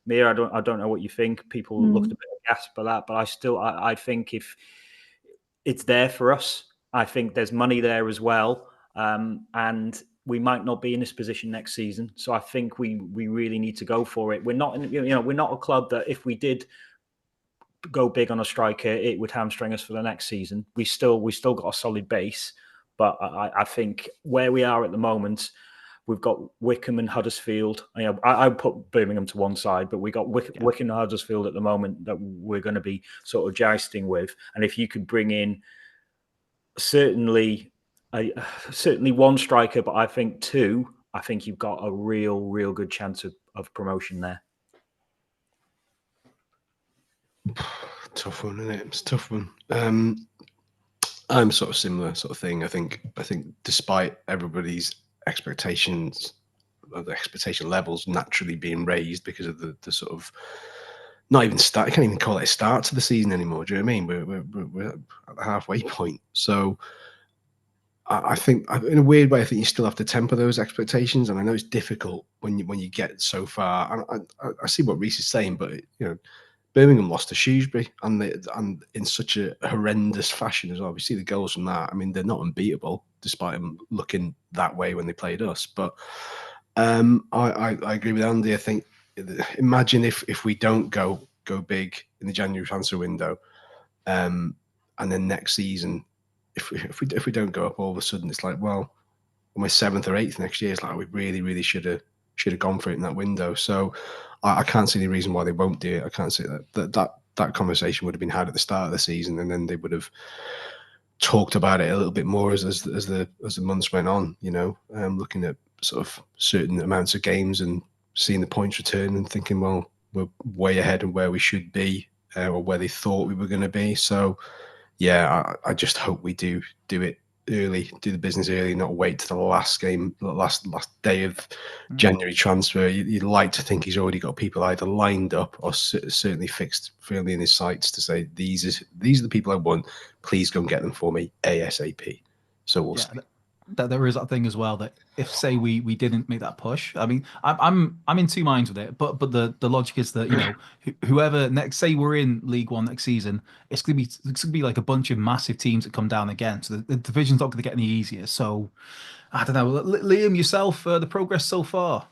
Mia, I don't know what you think. People looked a bit aghast by that, but I think if it's there for us, I think there's money there as well. And we might not be in this position next season, so I think we really need to go for it. We're not we're not a club that if we did go big on a striker, it would hamstring us for the next season. We still got a solid base, but I think where we are at the moment, we've got Wycombe and Huddersfield. I put Birmingham to one side, but we got Wycombe and Huddersfield at the moment that we're going to be sort of jousting with. And if you could bring in certainly one striker, but I think 2, I think you've got a real good chance of promotion there. Tough one, isn't it? It's a tough one. I'm sort of similar sort of thing. I think despite everybody's expectations, the expectation levels naturally being raised because of the sort of not even start. I can't even call it a start to the season anymore. Do you know what I mean? We're at the halfway point. So I think, in a weird way, I think you still have to temper those expectations. And I know it's difficult when you get so far. And I see what Rhys is saying, but Birmingham lost to Shrewsbury and in such a horrendous fashion as well. We see the goals from that. I mean, they're not unbeatable despite them looking that way when they played us. But I agree with Andy. I think imagine if we don't go big in the January transfer window, and then next season, if we don't go up, all of a sudden it's like, well, on my 7th or 8th next year, it's like we really should have gone for it in that window. So I can't see any reason why they won't do it. I can't see that conversation would have been had at the start of the season, and then they would have talked about it a little bit more as the months went on. Looking at sort of certain amounts of games and seeing the points return and thinking, well, we're way ahead of where we should be, or where they thought we were going to be. So yeah, I just hope we do it early, do the business early, not wait to the last game, last day of January transfer. You'd like to think he's already got people either lined up or certainly fixed firmly in his sights to say, these are the people I want. Please go and get them for me ASAP. So we'll see. There is that thing as well that if say we didn't make that push, I mean, I'm in two minds with it, but the logic is that whoever next, say we're in League One next season, it's gonna be like a bunch of massive teams that come down again, so the division's not gonna get any easier. So I don't know, Liam, yourself, the progress so far.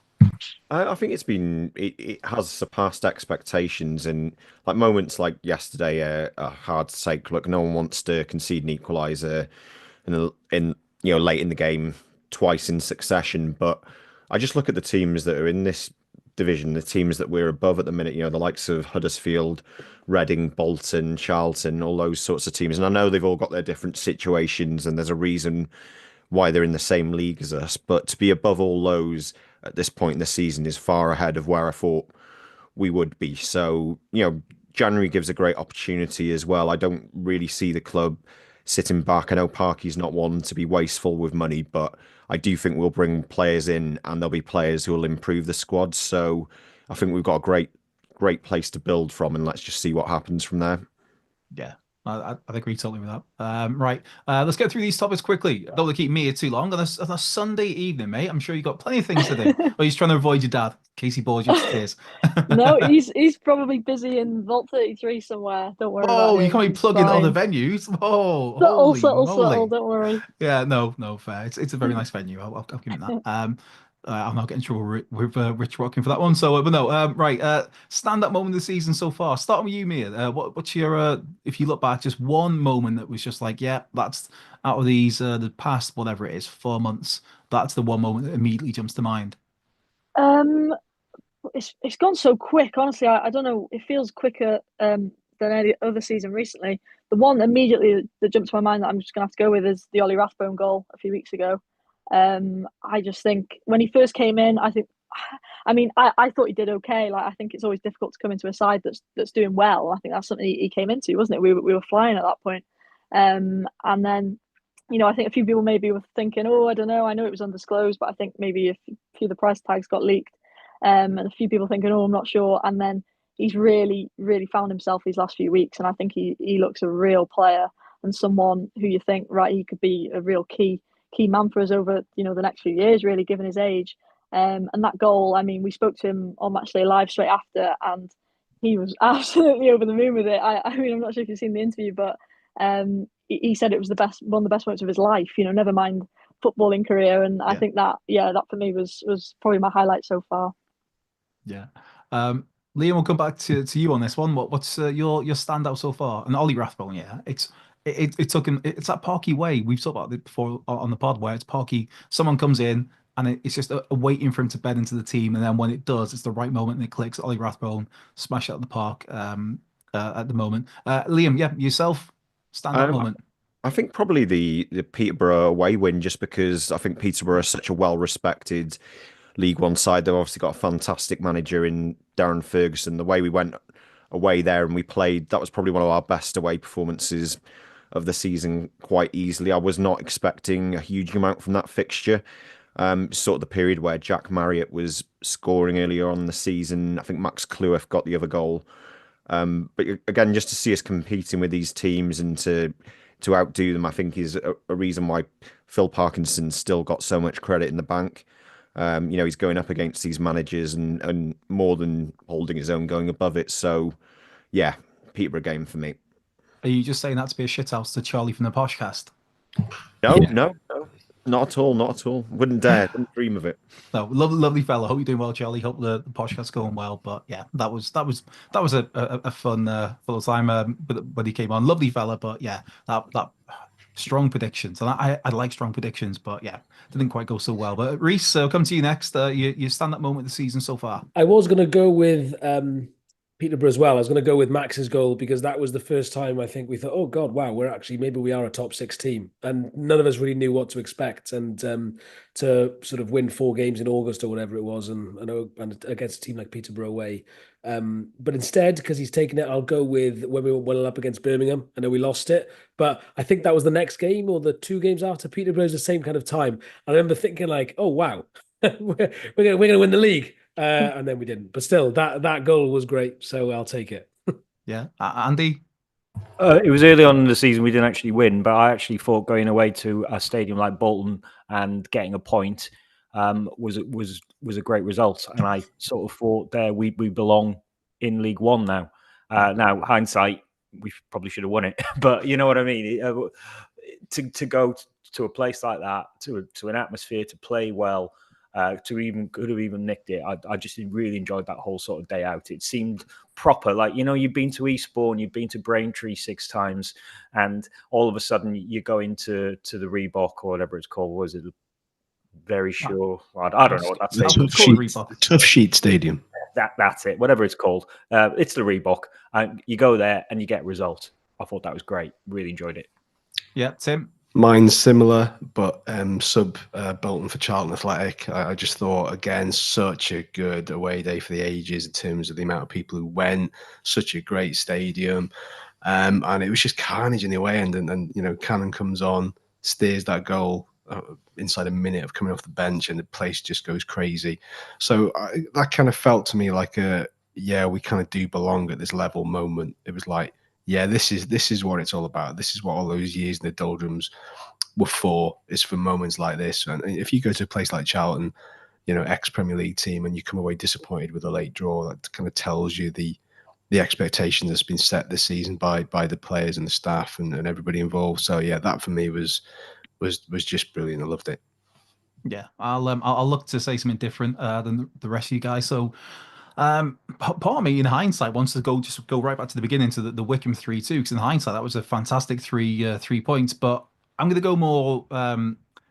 I think it has surpassed expectations, and like moments like yesterday are hard to take. Look, no one wants to concede an equaliser in late in the game twice in succession. But I just look at the teams that are in this division, the teams that we're above at the minute, the likes of Huddersfield, Reading, Bolton, Charlton, all those sorts of teams. And I know they've all got their different situations and there's a reason why they're in the same league as us. But to be above all those at this point in the season is far ahead of where I thought we would be. So, January gives a great opportunity as well. I don't really see the club sitting back. I know Parky's not one to be wasteful with money, but I do think we'll bring players in and there'll be players who will improve the squad. So I think we've got a great place to build from, and let's just see what happens from there. Yeah, I agree totally with that. Right, let's get through these topics quickly. Don't want to keep me here too long. On a Sunday evening, mate, I'm sure you've got plenty of things to do. Or he's trying to avoid your dad, in case he bores you to tears. No, he's probably busy in Vault 33 somewhere. Don't worry about Oh, him. you can't be He's plugging fine. other venues. Oh, Subtle, holy moly. don't worry. Yeah, no, fair. It's a very nice venue. I'll give him that. I'm not getting in trouble with Rich Rocking for that one. So, but no, right. Stand-up moment of the season so far. Starting with you, Mia. What's your if you look back, just one moment that was just like, yeah, that's out of these the past whatever it is 4 months. That's the one moment that immediately jumps to mind. It's gone so quick. Honestly, I don't know. It feels quicker than any other season recently. The one immediately that jumps to my mind that I'm just gonna have to go with is the Ollie Rathbone goal a few weeks ago. I just think when he first came in, I thought he did okay. Like, I think it's always difficult to come into a side that's doing well. I think that's something he came into, wasn't it? We were flying at that point. And then, I think a few people maybe were thinking, oh, I don't know. I know it was undisclosed, but I think maybe a few of the price tags got leaked. And a few people thinking, oh, I'm not sure. And then he's really, really found himself these last few weeks. And I think he looks a real player and someone who you think, right, he could be a real key man for us over, the next few years, really, given his age. And that goal, I mean, we spoke to him on Matchday Live straight after, and he was absolutely over the moon with it. I mean, I'm not sure if you've seen the interview, but he said it was one of the best moments of his life, never mind footballing career. And I think that for me was probably my highlight so far. Yeah. Liam, we'll come back to you on this one. What's your standout so far? And Ollie Rathbone, yeah, it took him. It's that Parky way. We've talked about it before on the pod, where it's Parky. Someone comes in and it's just a waiting for him to bed into the team, and then when it does, it's the right moment and it clicks. Ollie Rathbone smash out of the park at the moment. Liam, yeah, yourself standout moment. I think probably the Peterborough away win, just because I think Peterborough is such a well-respected League One side. They've obviously got a fantastic manager in Darren Ferguson. The way we went away there, and we played. That was probably one of our best away performances of the season, quite easily. I was not expecting a huge amount from that fixture. Sort of the period where Jack Marriott was scoring earlier on in the season. I think Max Cleworth got the other goal. But again, just to see us competing with these teams and to outdo them, I think is a reason why Phil Parkinson's still got so much credit in the bank. He's going up against these managers and more than holding his own, going above it. So, yeah, Peterborough game for me. Are you just saying that to be a shithouse to Charlie from the Poshcast? No, not at all, not at all. Wouldn't dare, wouldn't dream of it. No, lovely fella. Hope you're doing well, Charlie. Hope the podcast's going well. But yeah, that was a fun full time when he came on. Lovely fella, but yeah, that strong predictions, and I like strong predictions, but yeah, didn't quite go so well. But Rhys, I'll come to you next. You stand that moment of the season so far. I was going to go with Peterborough as well. I was going to go with Max's goal because that was the first time I think we thought, oh God, wow, maybe we are a top 6 team. And none of us really knew what to expect. And to sort of win 4 games in August or whatever it was, and against a team like Peterborough away. But instead, because he's taken it, I'll go with when we went up against Birmingham. I know we lost it, but I think that was the next game or the 2 games after Peterborough's the same kind of time. I remember thinking like, oh wow, we're gonna win the league. And then we didn't, but still, that goal was great, so I'll take it. Yeah, Andy. It was early on in the season we didn't actually win, but I actually thought going away to a stadium like Bolton and getting a point was a great result, and I sort of thought there we belong in League One now. Now hindsight, we probably should have won it, but you know what I mean. To go to a place like that, to an atmosphere, to play well. Could have even nicked it. I just really enjoyed that whole sort of day out. It seemed proper. Like, you've been to Eastbourne, you've been to Braintree 6 times, and all of a sudden you go into the Reebok or whatever it's called. Was it Very Sure? I don't know what that's. Tough Sheet Stadium. That's it. Whatever it's called. It's the Reebok. And you go there and you get a result. I thought that was great. Really enjoyed it. Yeah, Tim. Mine's similar, but sub Bolton for Charlton Athletic. I just thought, again, such a good away day for the ages in terms of the amount of people who went. Such a great stadium, and it was just carnage in the away end. And Cannon comes on, steers that goal inside a minute of coming off the bench, and the place just goes crazy. So that kind of felt to me like we kind of do belong at this level moment. It was like, yeah, this is what it's all about. This is what all those years in the doldrums were for. Is for moments like this. And if you go to a place like Charlton, ex-Premier League team, and you come away disappointed with a late draw, that kind of tells you the expectation that's been set this season by the players and the staff and everybody involved. So yeah, that for me was just brilliant. I loved it. Yeah, I'll look to say something different than the rest of you guys. So. Part of me, in hindsight, wants to go right back to the beginning to the Wycombe 3-2, because in hindsight that was a fantastic 3 points. But I'm going to go more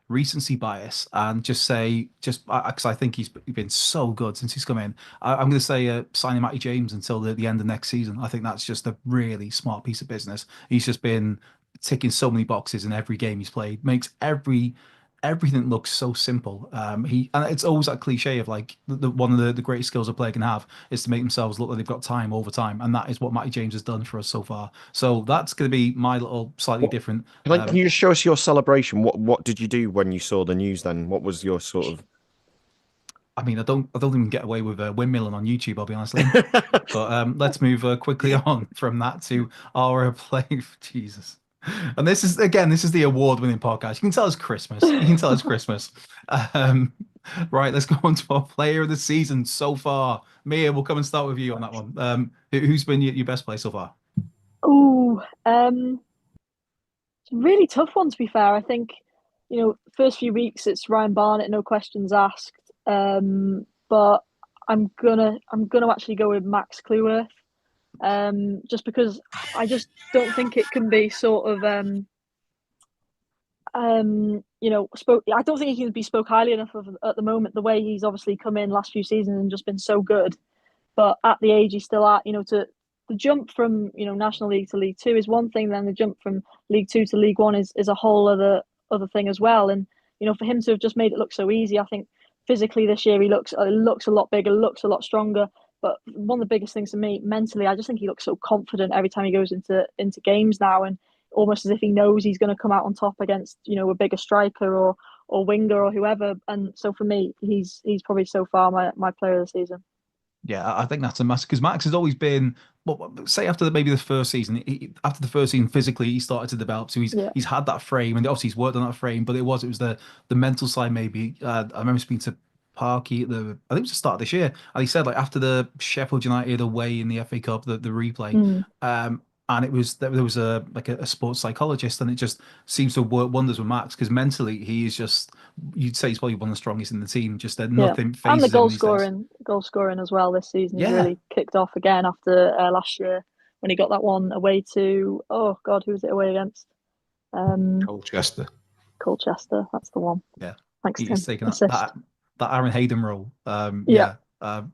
recency bias and just say, because I think he's been so good since he's come in. I'm going to say signing Matty James until the end of next season. I think that's just a really smart piece of business. He's just been ticking so many boxes in every game he's played. Makes everything looks so simple. And it's always that cliche of like one of the greatest skills a player can have is to make themselves look like they've got time over time, and that is what Matty James has done for us so far. So that's going to be my little slightly different. Can you just show us your celebration? What did you do when you saw the news? Then what was your sort of? I mean, I don't even get away with windmilling on YouTube, I'll be honest. But let's move quickly on from that to our play. Jesus. And this is the award-winning podcast. You can tell it's Christmas. Right, let's go on to our player of the season so far. Mia, we'll come and start with you on that one. Who's been your best player so far? Oh, it's a really tough one, to be fair. I think, first few weeks it's Ryan Barnett, no questions asked. But I'm gonna actually go with Max Cleworth. Just because I just don't think it can be sort of I don't think he can be spoke highly enough of at the moment, the way he's obviously come in last few seasons and just been so good. But at the age he's still at, to the jump from National League to League Two is one thing, then the jump from League Two to League One is a whole other thing as well. And for him to have just made it look so easy, I think physically this year he looks a lot bigger, looks a lot stronger. But one of the biggest things for me mentally, I just think he looks so confident every time he goes into games now, and almost as if he knows he's going to come out on top against, you know, a bigger striker or winger or whoever. And so for me, he's probably so far my player of the season. Yeah, I think that's a massive, because Max has always been, well, say after maybe the first season, after the first season, physically he started to develop. So he's had that frame, and obviously he's worked on that frame. But it was the mental side maybe. I remember speaking to Parky I think it was the start of this year, and he said like after the Sheffield United away in the FA Cup, the replay, and there was a sports psychologist, and it just seems to work wonders with Max, because mentally he is just, you'd say he's probably one of the strongest in the team. Just that nothing phases and the him these days. goal scoring as well this season. Yeah. He's really kicked off again after last year when he got that one away to, oh God, who was it away against? Colchester. Colchester, that's the one. Yeah, thanks to him. he's taken that Aaron Hayden role.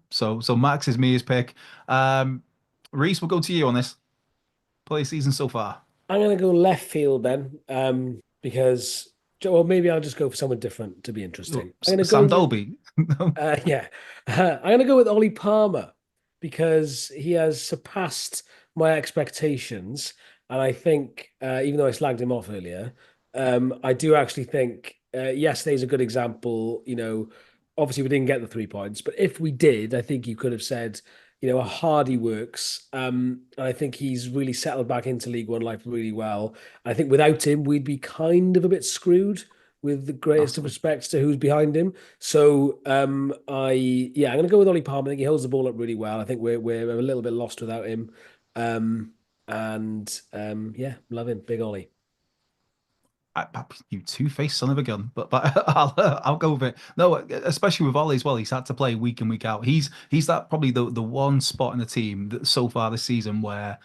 So Max is Mia's pick. Rhys, we'll go to you on this. Play season so far. I'm going to go left field then, because, well, maybe I'll just go for someone different to be interesting. I'm going to Sam Dolby. Yeah. I'm going to go with Ollie Palmer, because he has surpassed my expectations. And I think, even though I slagged him off earlier, I do actually think yesterday's a good example. You know, obviously we didn't get the 3 points, but if we did, I think you could have said, you know, a Hardy works. And I think he's really settled back into League One life really well. I think without him, we'd be kind of a bit screwed, with the greatest of respects to who's behind him. So I'm going to go with Ollie Palmer. I think he holds the ball up really well. I think we're a little bit lost without him. Love him, big Ollie. You two-faced son of a gun, but I'll go with it. No, especially with Ollie as well. He's had to play week in, week out. He's that probably the one spot in the team that so far this season where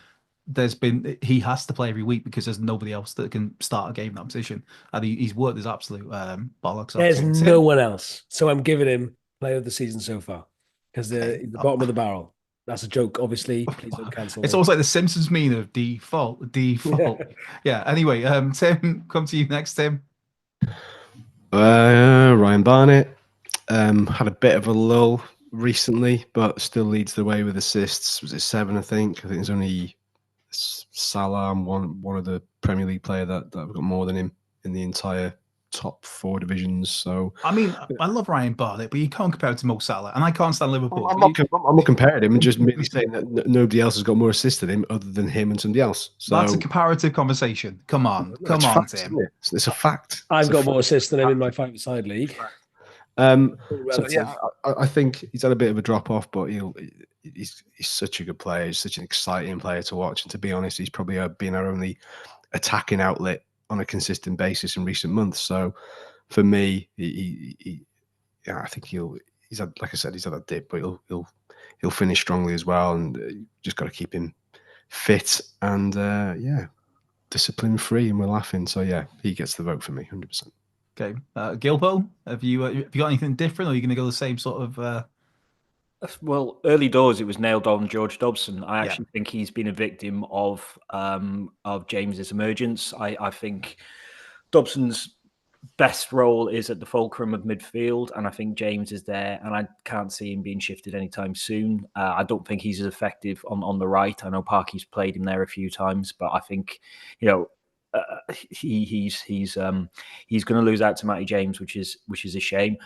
he has to play every week, because there's nobody else that can start a game in that position, and he's worked his absolute bollocks. There's no one else, so I'm giving him player of the season so far, because the bottom of the barrel. That's a joke, obviously. Please don't cancel. It's almost like the Simpsons meme of default. Yeah. Anyway, Tim, come to you next, Tim. Ryan Barnett had a bit of a lull recently, but still leads the way with assists. Was it 7? I think there's only Salah and one of the Premier League player that have got more than him in the entire top 4 divisions. So I mean, I love Ryan Barnett, but you can't compare it to Mo Salah, and I can't stand Liverpool. I'm not comparing him, and just merely saying that nobody else has got more assists than him other than him and somebody else. So that's a comparative conversation. Come on, fact, Tim. It's a fact. I've got more assists than him in my 5-a-side league. So yeah, I think he's had a bit of a drop off, but he's such a good player. He's such an exciting player to watch, and to be honest, he's probably been our only attacking outlet on a consistent basis in recent months. So for me, I think he's had, like I said, he's had a dip, but he'll finish strongly as well, and just got to keep him fit and discipline free, and we're laughing. So yeah, he gets the vote for me, 100%. Okay, Gilpo, have you got anything different, or are you going to go the same sort of? Well, early doors, it was nailed on George Dobson. I actually think he's been a victim of James's emergence. I think Dobson's best role is at the fulcrum of midfield, and I think James is there, and I can't see him being shifted anytime soon. I don't think he's as effective on the right. I know Parky's played him there a few times, but I think, you know, he's going to lose out to Matty James, which is a shame.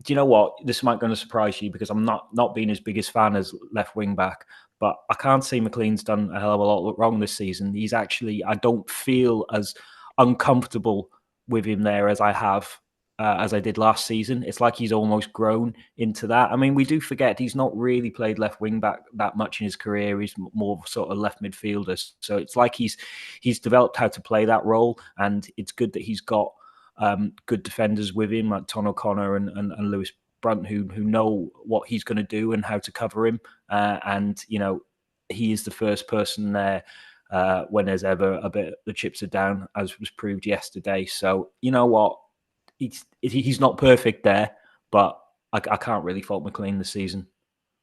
Do you know what? This might going to surprise you, because I'm not being his biggest fan as left wing back, but I can't see McLean's done a hell of a lot wrong this season. He's actually, I don't feel as uncomfortable with him there as I did last season. It's like he's almost grown into that. I mean, we do forget he's not really played left wing back that much in his career. He's more sort of left midfielder. So it's like he's developed how to play that role, and it's good that he's got good defenders with him, like Ton O'Connor and Lewis Brunt, who know what he's going to do and how to cover him. And, you know, he is the first person there when there's ever a bit the chips are down, as was proved yesterday. So, you know what? He's not perfect there, but I can't really fault McLean this season.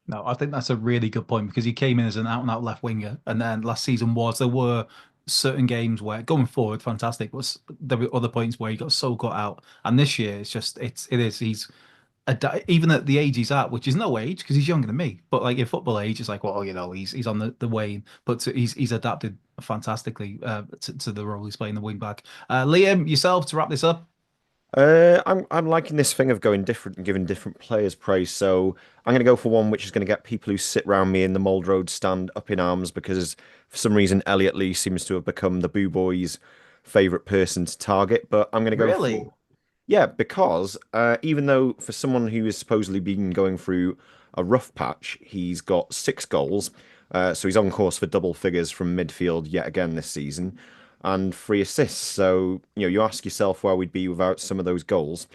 No, I think that's a really good point, because he came in as an out-and-out left winger, and then last season there were certain games where going forward, fantastic, but there were other points where he got so cut out. And this year, he's even at the age he's at, which is no age because he's younger than me, but like in football age, it's like, well, he's on the wane, but he's adapted fantastically to the role he's playing the wing back. Liam, yourself to wrap this up. I'm liking this thing of going different and giving different players praise. So I'm going to go for one which is going to get people who sit round me in the Mould Road stand up in arms, because for some reason Elliot Lee seems to have become the Boo Boys' favourite person to target. But I'm going to go Really? Yeah, because even though for someone who has supposedly been going through a rough patch, he's got 6 goals. So he's on course for double figures from midfield yet again this season, and 3 assists. So, you ask yourself where we'd be without some of those goals.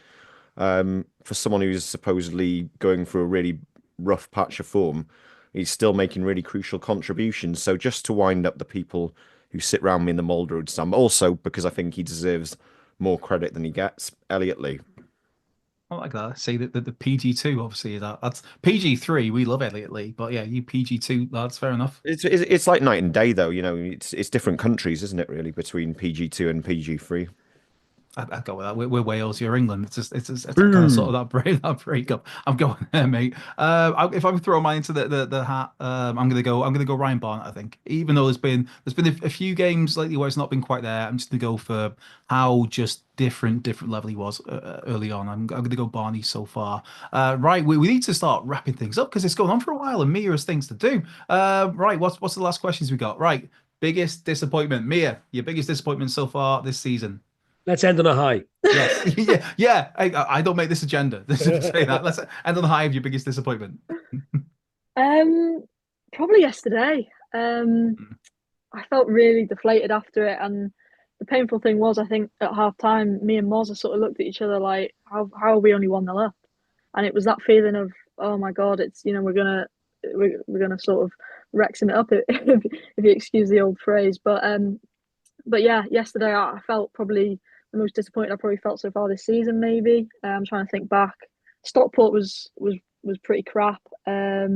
For someone who's supposedly going through a really rough patch of form, he's still making really crucial contributions. So just to wind up the people who sit around me in the Mould Road stand, also because I think he deserves more credit than he gets, Elliot Lee. I like that. See that the PG2 obviously that's PG3. We love Elliot Lee, but yeah, you PG2. That's fair enough. It's like night and day, though. It's different countries, isn't it? Really, between PG2 and PG3. I'd go with that. We're Wales, you're England. It's kind of sort of that breakup. I'm going there, mate. If I throw mine into the hat, I'm gonna go Ryan Barnett. I think, even though there's been a few games lately where it's not been quite there, I'm just gonna go for how just different level he was early on. I'm gonna go Barney so far. Right, we need to start wrapping things up because it's going on for a while and Mia has things to do. Right, what's the last questions we got? Right, biggest disappointment, Mia. Your biggest disappointment so far this season. Let's end on a high. Yes. yeah. I don't make this agenda. Say that. Let's end on the high of your biggest disappointment. Probably yesterday. I felt really deflated after it, and the painful thing was, I think at half time, me and Moz sort of looked at each other like, how are we only 1-0 up? And it was that feeling of, oh my god, it's we're gonna sort of Wrexham it up if you excuse the old phrase. But yeah, yesterday I felt probably the most disappointed I probably felt so far this season. Maybe I'm trying to think back. Stockport was pretty crap. I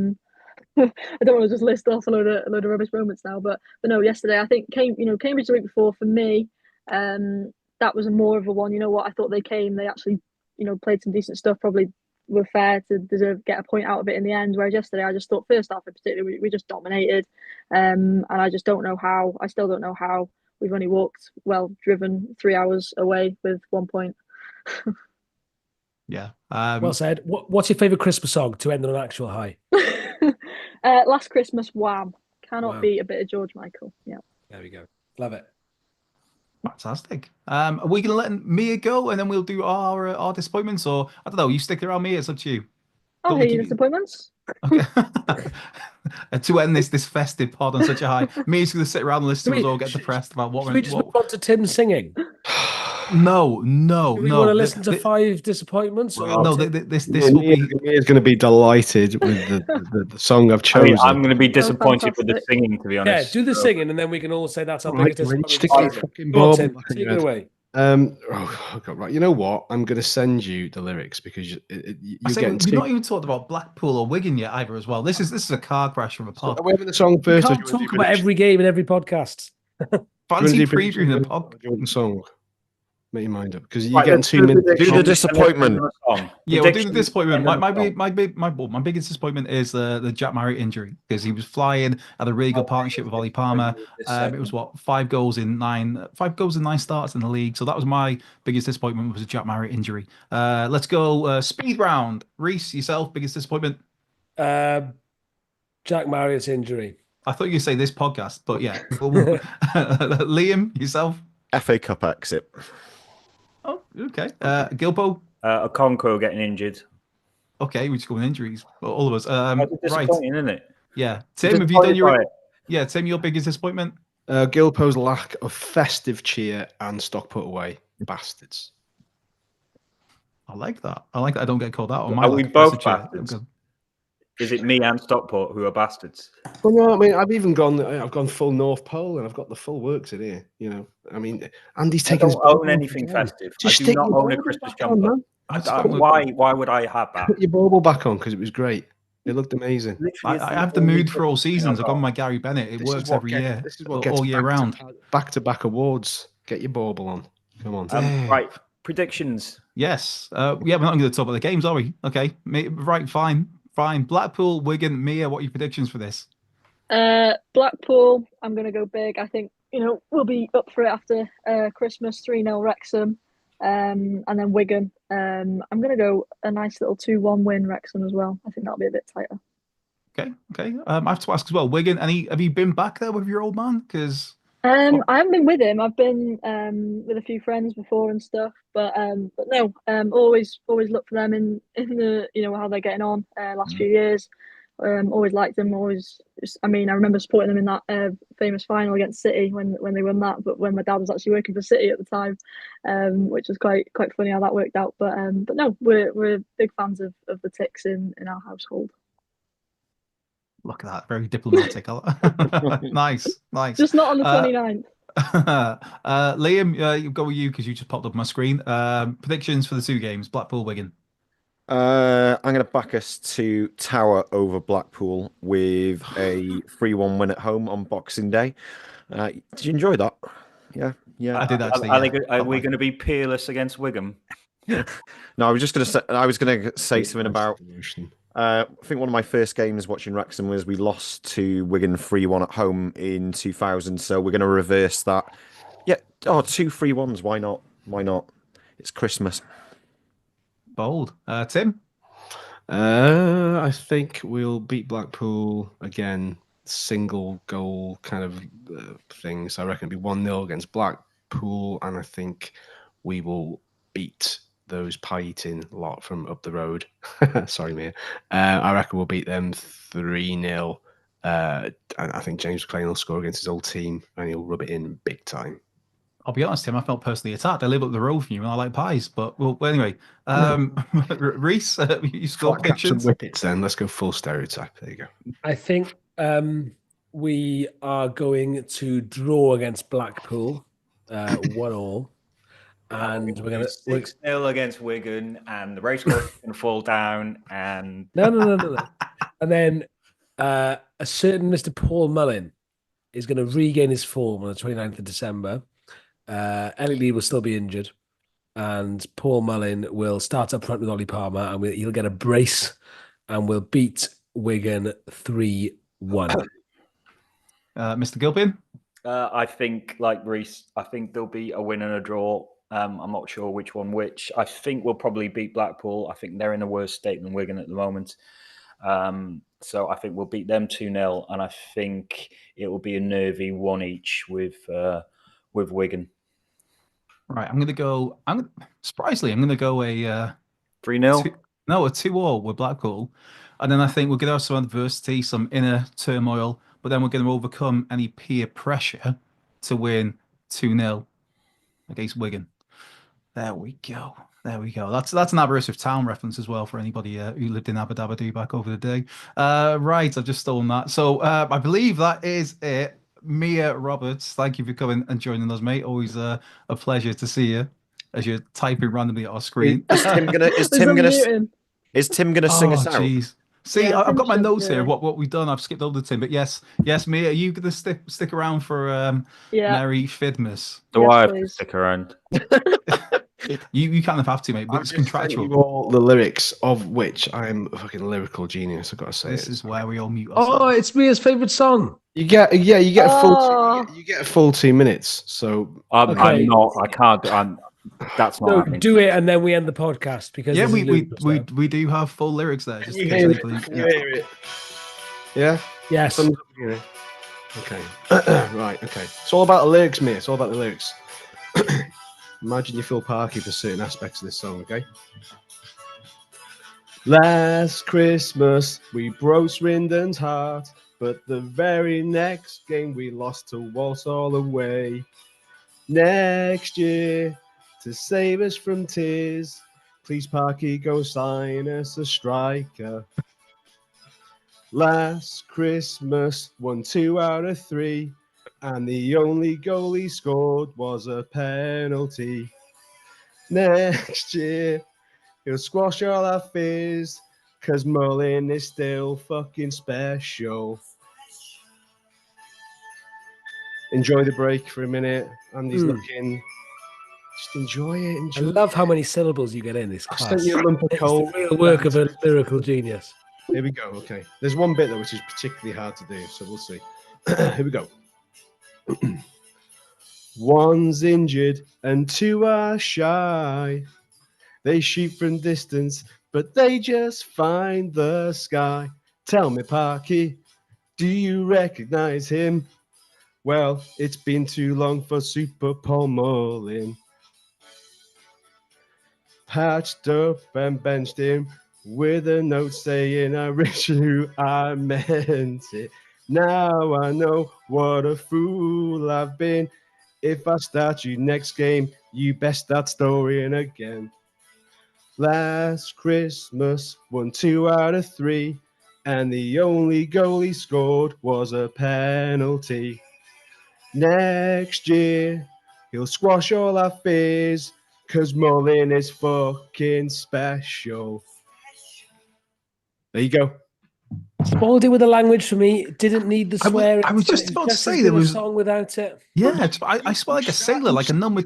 don't want to just list off a load of rubbish moments now, but no, yesterday I think Cambridge the week before for me, that was more of a one. You know what? I thought they actually played some decent stuff. Probably were fair to get a point out of it in the end. Whereas yesterday I just thought first half in particular we just dominated, and I just don't know how. I still don't know how. We've only driven 3 hours away with 1 point. Yeah. Well said. What's your favourite Christmas song to end on an actual high? Last Christmas, Wham. Cannot beat a bit of George Michael. Yeah. There we go. Love it. Fantastic. Are we going to let Mia go and then we'll do our disappointments? Or, I don't know, you stick around, Mia, it's up to you. I'll hear your disappointments. Okay. To end this festive pod on such a high, Mia's going to sit around and listen to us all get depressed about what we just move on to Tim singing? No. Do we want to listen to 5 disappointments? No, this will be. Mia's going to be delighted with the song I've chosen. I'm going to be disappointed with the singing, to be honest. Yeah, do the singing, and then we can all say that's our biggest disappointment. Stick your fucking Go on, ball Tim, back take in your it head. away. Oh God, right. You know what? I'm going to send you the lyrics because you're getting. We've not even talked about Blackpool or Wigan yet either as well. This is a car crash from a pod. Are we having the song We first? can't talk about every game in every podcast. Fancy previewing the pod. Do you want the song? Make your mind up because you're getting 2 minutes. Do the disappointment. Yeah, we'll do the disappointment. My biggest disappointment is the Jack Marriott injury because he was flying, had a really good partnership with Ollie Palmer. It was 5 goals in 9 starts in the league. So that was my biggest disappointment was the Jack Marriott injury. Let's go speed round. Rhys, yourself, biggest disappointment? Jack Marriott's injury. I thought you'd say this podcast, but yeah. Liam, yourself? FA Cup exit. Oh, okay. Gilbo? Okonkwo getting injured. Okay, we're just going injuries. All of us. That's disappointing, isn't it? Yeah. Tim, have you done your... Yeah, Tim, your biggest disappointment? Gilpo's lack of festive cheer and Stockport away. Bastards. I like that. I don't get called out on my Are we both bastards? Is it me and Stockport who are bastards? Well, no, I mean, I've gone full North Pole and I've got the full works in here. You know, I mean, Andy's taking. I don't own anything festive. I do not own a Christmas jumper. Why would I have that? Put your bauble back on because it was great. It looked amazing. I have the mood for all seasons. I've got my Gary Bennett. It works every year. This is what gets all year round. Back to back awards. Get your bauble on. Come on. Right. Predictions. Yes. Yeah, we're not going to talk about the games, are we? Okay. Right. Fine. Fine. Blackpool, Wigan, Mia. What are your predictions for this? Blackpool, I'm going to go big. I think, we'll be up for it after Christmas, 3-0 Wrexham. And then Wigan. I'm going to go a nice little 2-1 win Wrexham as well. I think that'll be a bit tighter. Okay. I have to ask as well, Wigan. Have you been back there with your old man? Because I haven't been with him. I've been with a few friends before and stuff, but no. Always look for them in the how they're getting on. Last few years, always liked them. I remember supporting them in that famous final against City when they won that. But when my dad was actually working for City at the time, which was quite funny how that worked out. But no, we're big fans of the Ticks in our household. look at that, very diplomatic. Nice. Just not on the 29th. Liam, go with you because you just popped up on my screen. Predictions for the two games, Blackpool, Wigan. I'm going to back us to Tower over Blackpool with a 3-1 win at home on Boxing Day. Did you enjoy that? Yeah. I did actually. Are we going to be peerless against Wigan? No, I was going to say something about. I think one of my first games watching Wrexham was we lost to Wigan 3-1 at home in 2000. So we're going to reverse that. Yeah. 2 3-1s. Why not? It's Christmas. Bold. Tim? I think we'll beat Blackpool again. Single goal kind of thing. So I reckon it'll be 1-0 against Blackpool. And I think we will beat those pie-eating lot from up the road. Sorry, Mia. I reckon we'll beat them 3-0. And I think James McClean will score against his old team and he'll rub it in big time. I'll be honest, Tim, I felt personally attacked. I live up the road from you and I like pies. But anyway, Rhys, you score predictions? Some whippets then. Let's go full stereotype. There you go. I think we are going to draw against Blackpool, 1-1. And we're going to 6-0 against Wigan, and the race course is going to fall down. And no. And then a certain Mr. Paul Mullin is going to regain his form on the 29th of December. Elliot Lee will still be injured, and Paul Mullin will start up front with Ollie Palmer, and he'll get a brace, and we'll beat Wigan 3-1. Mr. Gilpin? I think, like Rhys, I think there'll be a win and a draw. I'm not sure which one which. I think we'll probably beat Blackpool. I think they're in a worse state than Wigan at the moment. So I think we'll beat them 2-0, and I think it will be a nervy 1 each with Wigan. Right, I'm going to go. Surprisingly, I'm going to go a 3-0. a 2-2 with Blackpool, and then I think we're going to have some adversity, some inner turmoil, but then we're going to overcome any peer pressure to win 2-0 against Wigan. There we go. That's an Aberystwyth Town reference as well for anybody who lived in Abu Dhabi back over the day. Right, I've just stolen that. So I believe that is it. Mia Roberts, thank you for coming and joining us, mate. Always a pleasure to see you as you're typing randomly at our screen. Is Tim gonna sing us out? Geez. See, Yeah, I've got my Tim notes should, here. What we've done, I've skipped over Tim, but yes, Mia, are you gonna stick around for Merry FiD-mas? Do I have to please. stick around? You kind of have to, mate. But it's contractual. You all the lyrics of which I am a fucking lyrical genius. I've got to say This is where we all mute Oh, ourselves. it's Mia's favourite song. You get a Oh. full you get a full 2 minutes. So Okay. I'm not. I can't. That's not No, happening. do it, and then we end the podcast because Yeah, there's a loop we now. do have full lyrics there. Just Can in you case hear anybody- Can you hear it? Yeah. Yes. Thumbs up, you know. Okay. Right. Okay. It's all about the lyrics, mate. It's all about the lyrics. Imagine you feel Parky for certain aspects of this song. Okay. Last Christmas we broke Swindon's heart, but the very next game we lost to Walsall away. Next year, to save us from tears, please Parky go sign us a striker. Last Christmas, won 2 out of 3, and the only goal he scored was a penalty. Next year, he'll squash all our fears, cause Mullin is still fucking special. Enjoy the break for a minute. Andy's looking Just enjoy it. I Enjoy love how many syllables you get in this I've class. sent you a lump of It's coal. the real work of a lyrical genius. Here we go. Okay. There's one bit, though, which is particularly hard to do. So we'll see. Here we go. One's injured and two are shy. They shoot from distance, but they just find the sky. Tell me, Parky, do you recognize him? Well, it's been too long for Super Paul Mullin. Patched up and benched him with a note saying I wish you I meant it. Now I know what a fool I've been. If I start you next game, you best start storying again. Last Christmas, 1 2 out of 3, and the only goal he scored was a penalty. Next year, he'll squash all our fears, 'cause Mullin is fucking special. There you go. Spoiled it with the language for me. Didn't need the swearing. I was just It's about to as say good there a was- song without it. Yeah, I swear like a sailor, like a number.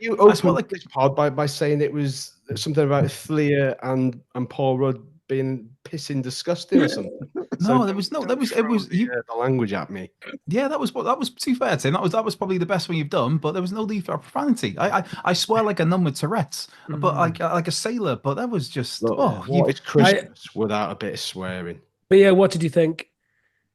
You I swear opened like this pod by saying it was something about Fleer and Paul Rudd being pissing disgusting or something. No, there was no. There was it was you. the language at me. Yeah, that was to be fair, Tim. That was probably the best one you've done. But there was no need for profanity. I swear like a number Tourette's, but like a sailor. But that was just Look, what is Christmas without a bit of swearing? But yeah, what did you think?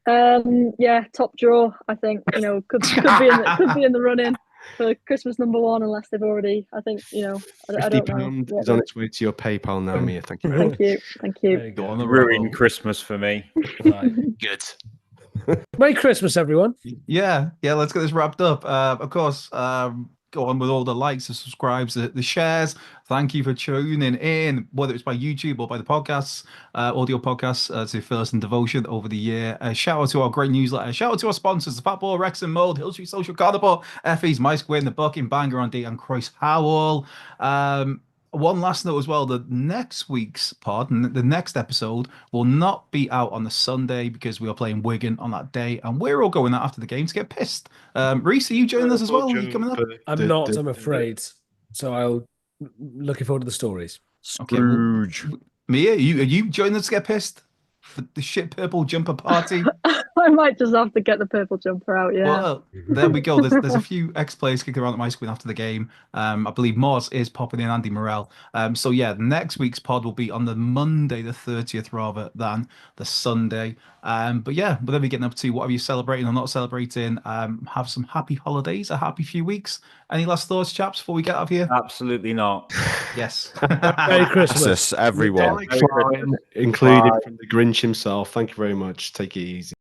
Yeah, top draw. I think could be in the running for Christmas #1 unless they've already. I think I don't know. £50 is on its way to your PayPal now, Mia. Thank you. Thank you. There you Go go. on the Ruined roll. Christmas for me. Right. Good. Merry Christmas, everyone. Yeah. Let's get this wrapped up. Of course, go on with all the likes, the subscribes, the shares. Thank you for tuning in, whether it's by YouTube or by the podcasts, audio podcasts, to First and Devotion over the year. Shout out to our great newsletter. Shout out to our sponsors, the Fat Ball, Wrexham Mold, Hill Street Social Carnival, FiD-mas, the Bucking, Banger on D, and Croyce Howell. One last note as well, the next week's pod, the next episode, will not be out on the Sunday because we are playing Wigan on that day, and we're all going out after the game to get pissed. Rhys, are you joining us as well? Are you coming up? I'm not, I'm afraid. So I'll looking forward to the stories. Scrooge. Mia, are you joining us to get pissed for the shit purple jumper party? I might just have to get the purple jumper out. Yeah. Well, there we go. There's a few ex-players kicking around at my screen after the game. I believe Moz is popping in, Andy Morell. So yeah, next week's pod will be on the Monday, the 30th, rather than the Sunday. But yeah, whatever you're getting up to, whatever you're celebrating or not celebrating, have some happy holidays, a happy few weeks. Any last thoughts, chaps, before we get out of here? Absolutely not. Yes. Merry Christmas. Christmas, everyone. Included from the Grinch himself. Thank you very much. Take it easy.